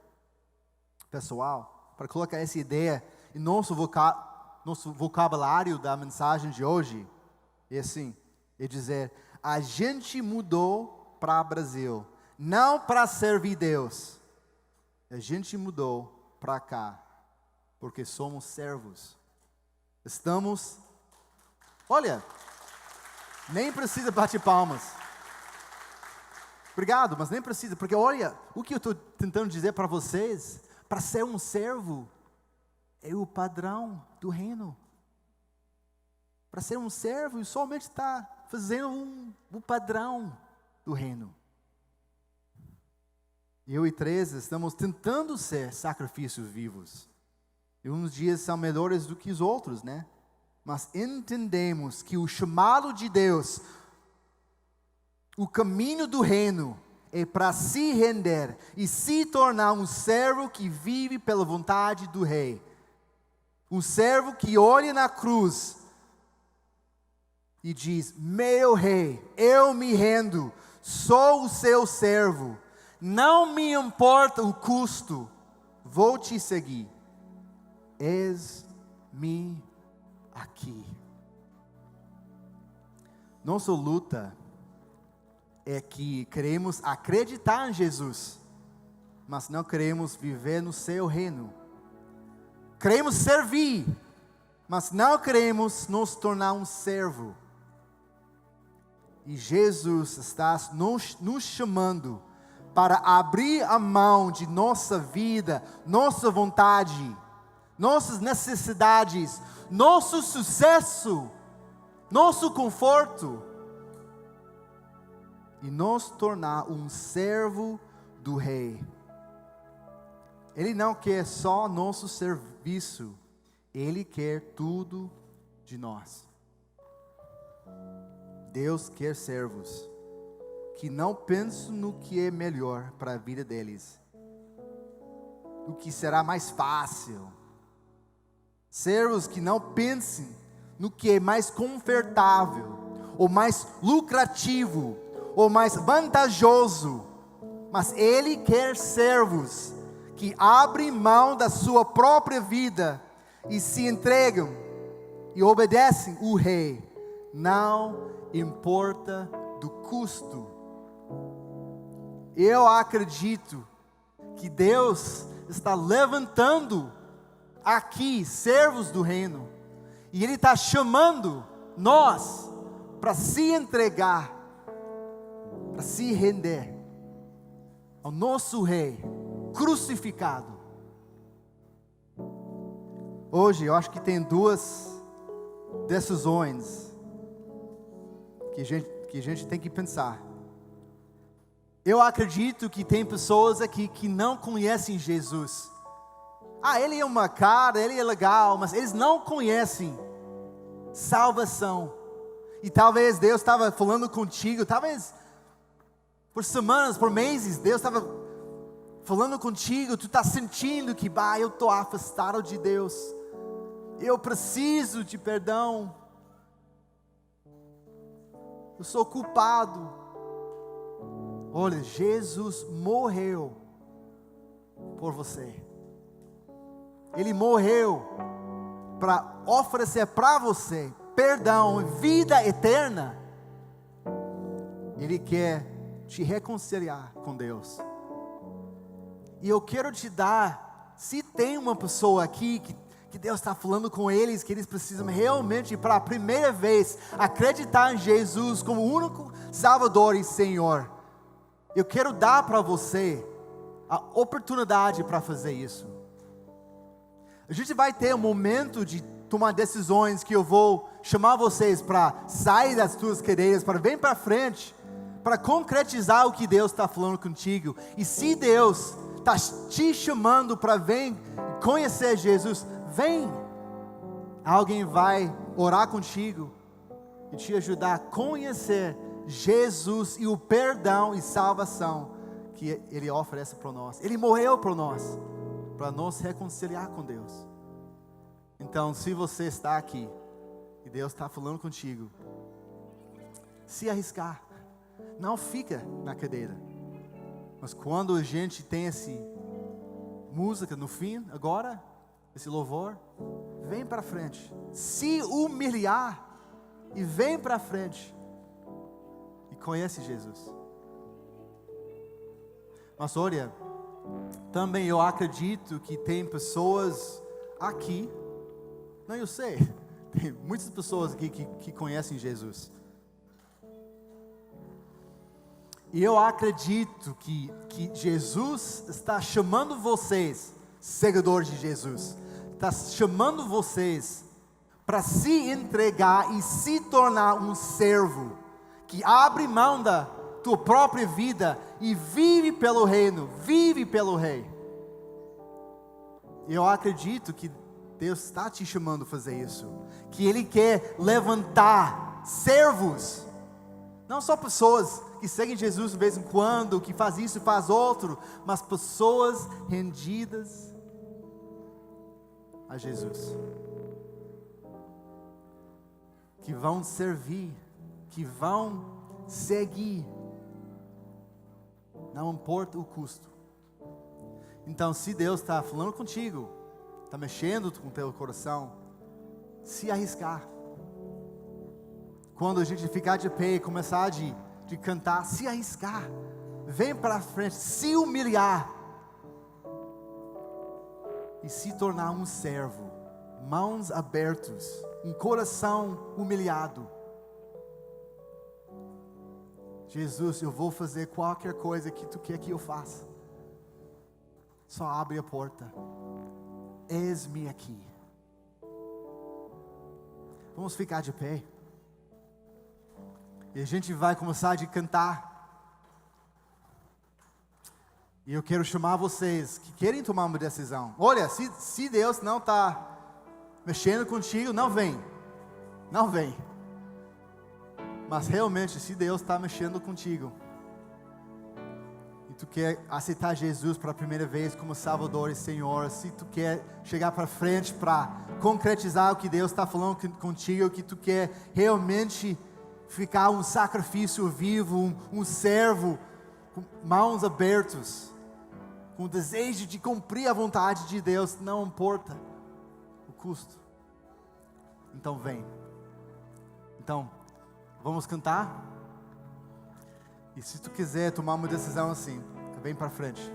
pessoal, para colocar essa ideia em nosso vocabulário da mensagem de hoje, é assim, é dizer, a gente mudou para o Brasil, não para servir Deus, a gente mudou para cá, porque somos servos, olha, nem precisa bater palmas, obrigado, mas nem precisa, porque olha, o que eu estou tentando dizer para vocês, para ser um servo, é o padrão do reino. Para ser um servo, somente está fazendo o padrão do reino. Eu e Teresa estamos tentando ser sacrifícios vivos. E uns dias são melhores do que os outros, né? Mas entendemos que o chamado de Deus, o caminho do reino, é para se render e se tornar um servo que vive pela vontade do rei. Um servo que olha na cruz e diz, meu rei, eu me rendo, sou o seu servo, não me importa o custo, vou te seguir. Eis-me aqui. Nossa luta é que queremos acreditar em Jesus, mas não queremos viver no seu reino. Queremos servir, mas não queremos nos tornar um servo. E Jesus está nos chamando para abrir a mão de nossa vida, nossa vontade, nossas necessidades, nosso sucesso, nosso conforto, e nos tornar um servo do Rei. Ele não quer só nosso serviço, Ele quer tudo de nós. Deus quer servos que não pensam no que é melhor para a vida deles, o que será mais fácil. Servos que não pensem no que é mais confortável, ou mais lucrativo, ou mais vantajoso, mas Ele quer servos que abrem mão da sua própria vida e se entregam e obedecem o Rei, não importa do custo. Eu acredito que Deus está levantando aqui servos do reino, e Ele está chamando nós para se entregar, para se render ao nosso Rei crucificado. Hoje eu acho que tem duas decisões que a gente tem que pensar. Eu acredito que tem pessoas aqui que não conhecem Jesus. Ele é uma cara, Ele é legal, mas eles não conhecem salvação. E talvez Deus estava falando contigo, talvez por semanas, por meses, Deus estava falando contigo, tu está sentindo que, eu estou afastado de Deus, eu preciso de perdão, eu sou culpado. Olha, Jesus morreu por você. Ele morreu para oferecer para você perdão, vida eterna. Ele quer te reconciliar com Deus. E eu quero te dar, se tem uma pessoa aqui que Deus está falando com eles, que eles precisam realmente, para a primeira vez, acreditar em Jesus como o único Salvador e Senhor, eu quero dar para você a oportunidade para fazer isso. A gente vai ter um momento de tomar decisões, que eu vou chamar vocês para sair das suas cadeiras, para vir para frente, para concretizar o que Deus está falando contigo. E se Deus está te chamando para vir conhecer Jesus, vem, Alguém vai orar contigo e te ajudar a conhecer Jesus e o perdão e salvação que Ele oferece para nós. Ele morreu por nós, para nos reconciliar com Deus. Então, se você está aqui e Deus está falando contigo, se arriscar, não fica na cadeira. Mas quando a gente tem essa música no fim, agora, esse louvor, vem para frente, se humilhar e vem para frente e conhece Jesus. Mas olha, também eu acredito que tem pessoas aqui, não, eu sei, tem muitas pessoas aqui que conhecem Jesus. E eu acredito que Jesus está chamando vocês, seguidores de Jesus, está chamando vocês para se entregar e se tornar um servo, que abre mão da tua própria vida e vive pelo reino, vive pelo rei. E eu acredito que Deus está te chamando a fazer isso, que Ele quer levantar servos, não só pessoas que seguem Jesus de vez em quando, que faz isso e faz outro, mas pessoas rendidas a Jesus, que vão servir, que vão seguir, não importa o custo. Então, se Deus está falando contigo, está mexendo com o teu coração, se arriscar. Quando a gente ficar de pé e começar de cantar, se arriscar, vem para frente, se humilhar e se tornar um servo, mãos abertas, um coração humilhado. Jesus, eu vou fazer qualquer coisa que tu quer que eu faça, só abre a porta, eis-me aqui. Vamos ficar de pé. E a gente vai começar a cantar. E eu quero chamar vocês que querem tomar uma decisão. Olha, se Deus não está mexendo contigo, não vem. Não vem. Mas realmente, se Deus está mexendo contigo, e tu quer aceitar Jesus pela primeira vez como Salvador e Senhor, se tu quer chegar para frente para concretizar o que Deus está falando contigo, que tu quer realmente ficar um sacrifício vivo, um servo, com mãos abertas, com o desejo de cumprir a vontade de Deus, não importa o custo. Então vem. Então, vamos cantar? E se tu quiser tomar uma decisão assim, vem para frente.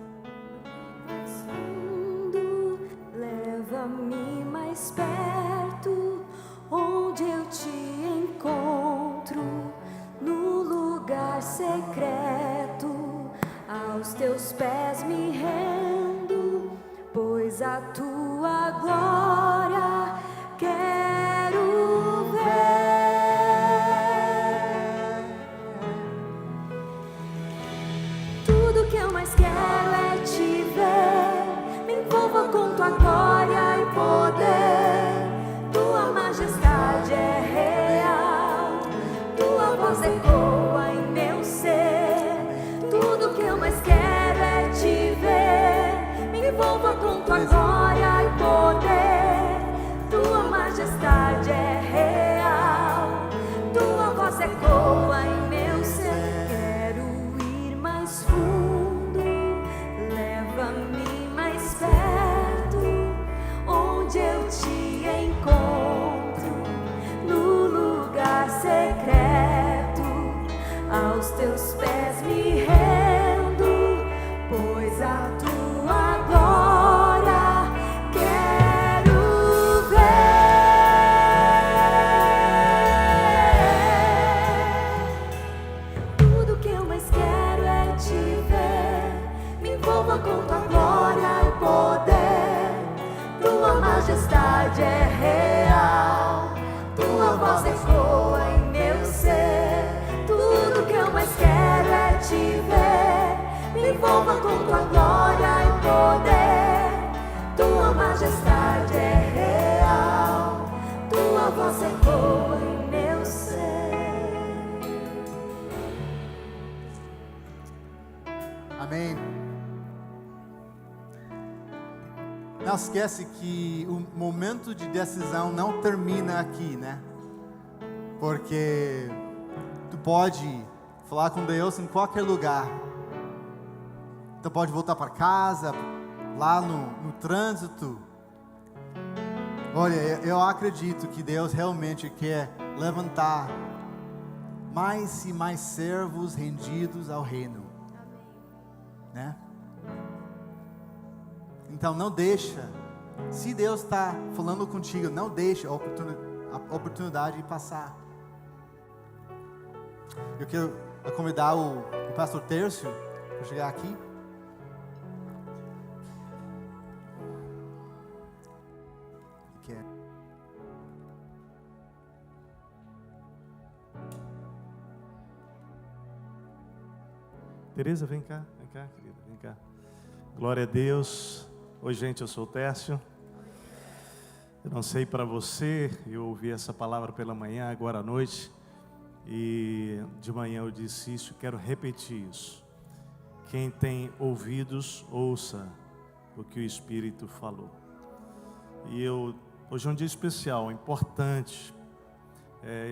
Leva-me mais perto, onde eu te encontro, no lugar secreto, aos teus pés me rendo, pois a tua glória quero ver. Tudo que eu mais quero é te ver, me envolva com tua glória e poder, tua majestade é real, tua voz ecoa em meu ser. Tudo que eu mais quero é te ver, me envolva com tua glória e poder, tua majestade é real, tua voz ecoa em meu ser. Quero ir mais fundo, leva-me mais perto, onde eu te encontro, no lugar secreto, aos teus pés me rendo, pois a tua glória quero ver. Tudo que eu mais quero é te ver, me envolva com tua glória e poder, tua majestade é real, tua voz ecoa em meu ser. Tudo que eu mais quero é te ver, me envolva com tua glória e poder, tua majestade é real, força ecoa em meu ser. Amém. Não esquece que o momento de decisão não termina aqui, né? Porque tu pode falar com Deus em qualquer lugar. Tu pode voltar para casa, lá no trânsito. Olha, eu acredito que Deus realmente quer levantar mais e mais servos rendidos ao reino, né? Então não deixa, se Deus está falando contigo, não deixa a oportunidade passar. Eu quero convidar o pastor Tércio para chegar aqui. Tereza, vem cá, querida, vem cá. Glória a Deus. Oi, gente, eu sou o Tércio. Eu não sei para você, eu ouvi essa palavra pela manhã, agora à noite, e de manhã eu disse isso, quero repetir isso. Quem tem ouvidos, ouça o que o Espírito falou. E hoje é um dia especial, importante,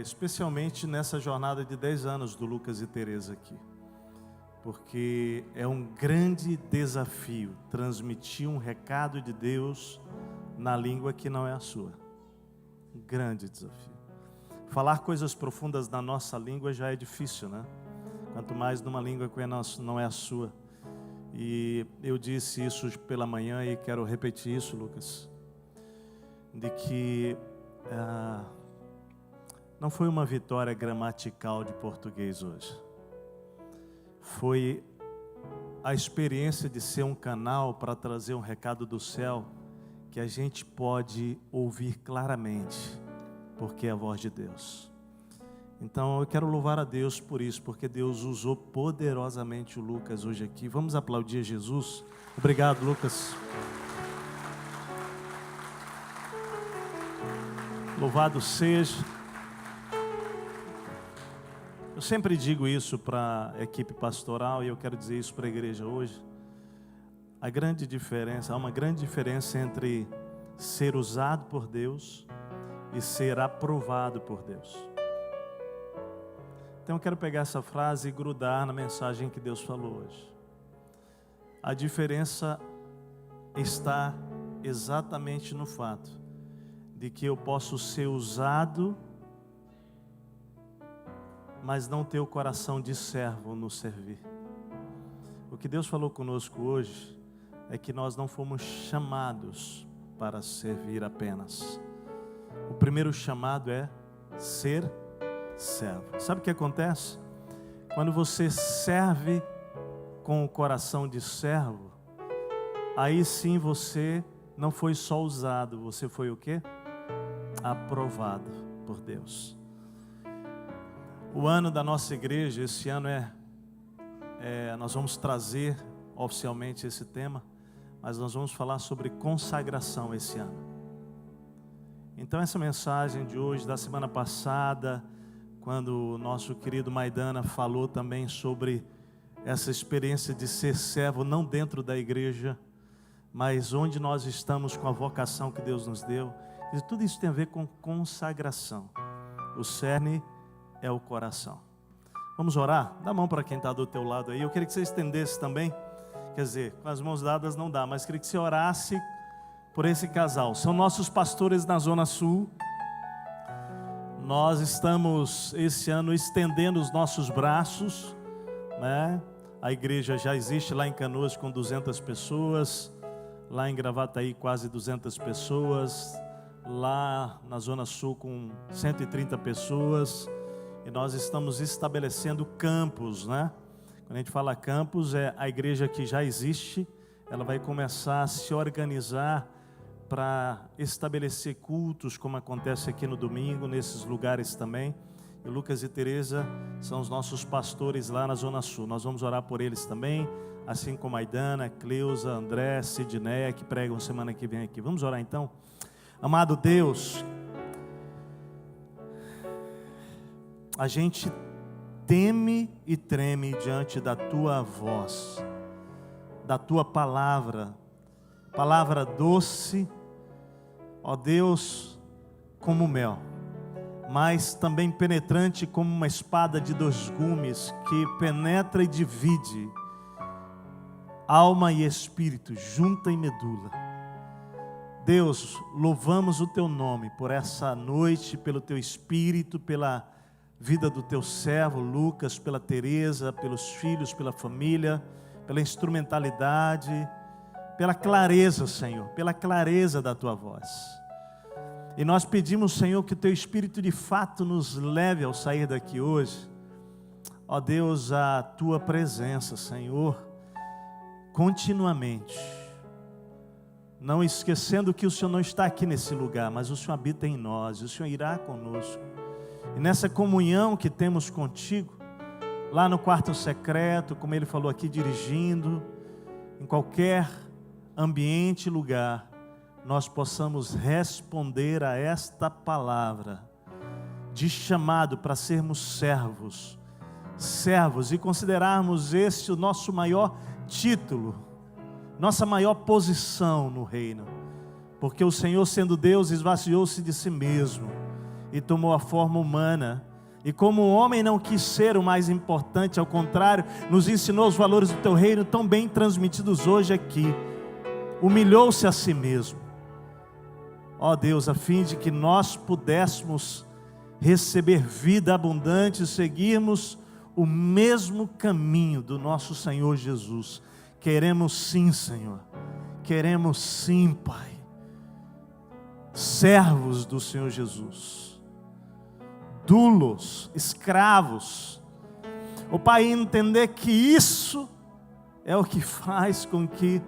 especialmente nessa jornada de 10 anos do Lucas e Tereza aqui. Porque é um grande desafio transmitir um recado de Deus na língua que não é a sua. Um grande desafio. Falar coisas profundas na nossa língua já é difícil, né? Quanto mais numa língua que não é a sua. E eu disse isso pela manhã e quero repetir isso, Lucas. De que não foi uma vitória gramatical de português hoje. Foi a experiência de ser um canal para trazer um recado do céu que a gente pode ouvir claramente, porque é a voz de Deus. Então eu quero louvar a Deus por isso, porque Deus usou poderosamente o Lucas hoje aqui. Vamos aplaudir Jesus. Obrigado, Lucas. Louvado seja. Eu sempre digo isso para a equipe pastoral e eu quero dizer isso para a igreja hoje. Há uma grande diferença entre ser usado por Deus e ser aprovado por Deus. Então eu quero pegar essa frase e grudar na mensagem que Deus falou hoje. A diferença está exatamente no fato de que eu posso ser usado, mas não ter o coração de servo no servir. O que Deus falou conosco hoje é que nós não fomos chamados para servir apenas. O primeiro chamado é ser servo. Sabe o que acontece? Quando você serve com o coração de servo, aí sim você não foi só usado, você foi o quê? Aprovado por Deus. O ano da nossa igreja, esse ano nós vamos trazer oficialmente esse tema, mas nós vamos falar sobre consagração esse ano. Então essa mensagem de hoje, da semana passada, quando o nosso querido Maidana falou também sobre essa experiência de ser servo, não dentro da igreja, mas onde nós estamos com a vocação que Deus nos deu, e tudo isso tem a ver com consagração. O cerne é o coração. Vamos orar? Dá a mão para quem está do teu lado aí. Eu queria que você estendesse também. Quer dizer, com as mãos dadas não dá, mas queria que você orasse por esse casal. São nossos pastores na Zona Sul. Nós estamos esse ano estendendo os nossos braços, né? A igreja já existe lá em Canoas com 200 pessoas, lá em Gravataí quase 200 pessoas, lá na Zona Sul com 130 pessoas. E nós estamos estabelecendo campos, né? Quando a gente fala campus, é a igreja que já existe, ela vai começar a se organizar para estabelecer cultos, como acontece aqui no domingo, nesses lugares também. E Lucas e Tereza são os nossos pastores lá na Zona Sul. Nós vamos orar por eles também, assim como a Aidana, Cleusa, André, Sidneia, que pregam semana que vem aqui. Vamos orar então? Amado Deus, a gente teme e treme diante da tua voz, da tua palavra, palavra doce, ó Deus, como mel, mas também penetrante como uma espada de 2 gumes, que penetra e divide alma e espírito, junta e medula. Deus, louvamos o teu nome por essa noite, pelo teu espírito, pela vida do teu servo Lucas, pela Teresa, pelos filhos, pela família, pela instrumentalidade, pela clareza, Senhor, pela clareza da tua voz. E nós pedimos, Senhor, que o teu espírito de fato nos leve ao sair daqui hoje, ó Deus, a tua presença, Senhor, continuamente, não esquecendo que o Senhor não está aqui nesse lugar, mas o Senhor habita em nós, e o Senhor irá conosco. E nessa comunhão que temos contigo, lá no quarto secreto, como ele falou aqui, dirigindo, em qualquer ambiente, lugar, nós possamos responder a esta palavra de chamado para sermos servos, e considerarmos esse o nosso maior título, nossa maior posição no reino, porque o Senhor, sendo Deus, esvaziou-se de si mesmo e tomou a forma humana, e como o homem não quis ser o mais importante, ao contrário, nos ensinou os valores do teu reino tão bem transmitidos hoje aqui, humilhou-se a si mesmo, ó Deus, a fim de que nós pudéssemos receber vida abundante e seguirmos o mesmo caminho do nosso Senhor Jesus. Queremos sim, Senhor, queremos sim, Pai, servos do Senhor Jesus, doulos, escravos, o Pai, entender que isso é o que faz com que,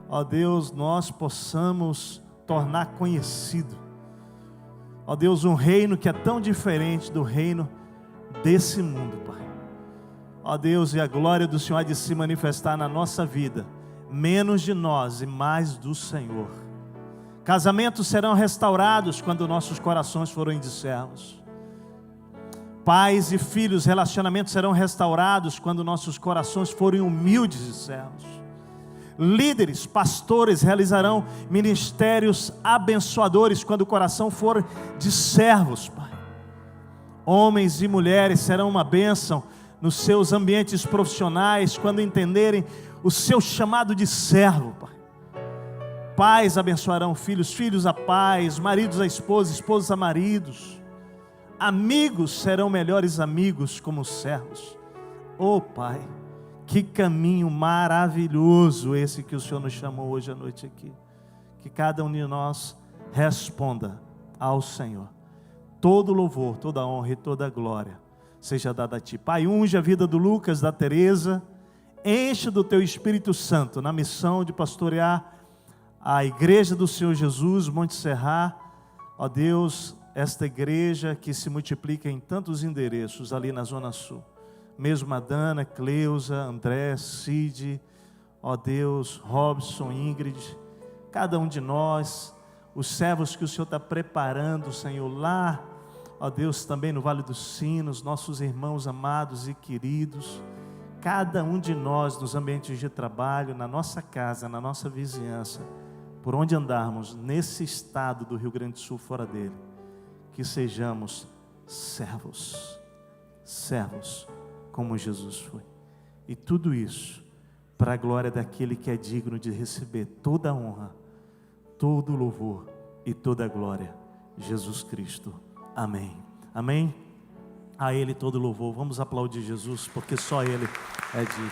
ó Deus, nós possamos tornar conhecido, ó Deus, um reino que é tão diferente do reino desse mundo, Pai. Ó Deus, e a glória do Senhor há de se manifestar na nossa vida, menos de nós e mais do Senhor. Casamentos serão restaurados quando nossos corações forem de servos. Pais e filhos, relacionamentos serão restaurados quando nossos corações forem humildes de servos. Líderes, pastores realizarão ministérios abençoadores quando o coração for de servos, Pai. Homens e mulheres serão uma bênção nos seus ambientes profissionais, quando entenderem o seu chamado de servo, Pai. Pais abençoarão filhos, filhos a pais, maridos a esposas, esposas a maridos. Amigos serão melhores amigos como servos. Oh Pai, que caminho maravilhoso esse que o Senhor nos chamou hoje à noite aqui. Que cada um de nós responda ao Senhor. Todo louvor, toda honra e toda glória seja dada a Ti. Pai, unge a vida do Lucas, da Teresa, enche do Teu Espírito Santo na missão de pastorear a igreja do Senhor Jesus, Monte Serra. Ó Deus, esta igreja que se multiplica em tantos endereços ali na Zona Sul, mesmo a Dana, Cleusa, André, Cid, ó Deus, Robson, Ingrid, cada um de nós, os servos que o Senhor está preparando, Senhor, lá, ó Deus, também no Vale dos Sinos, nossos irmãos amados e queridos, cada um de nós nos ambientes de trabalho, na nossa casa, na nossa vizinhança, por onde andarmos, nesse estado do Rio Grande do Sul, fora dele, que sejamos servos, como Jesus foi, e tudo isso, para a glória daquele que é digno de receber toda a honra, todo o louvor e toda a glória, Jesus Cristo. Amém. Amém. A Ele todo louvor. Vamos aplaudir Jesus, porque só Ele é digno.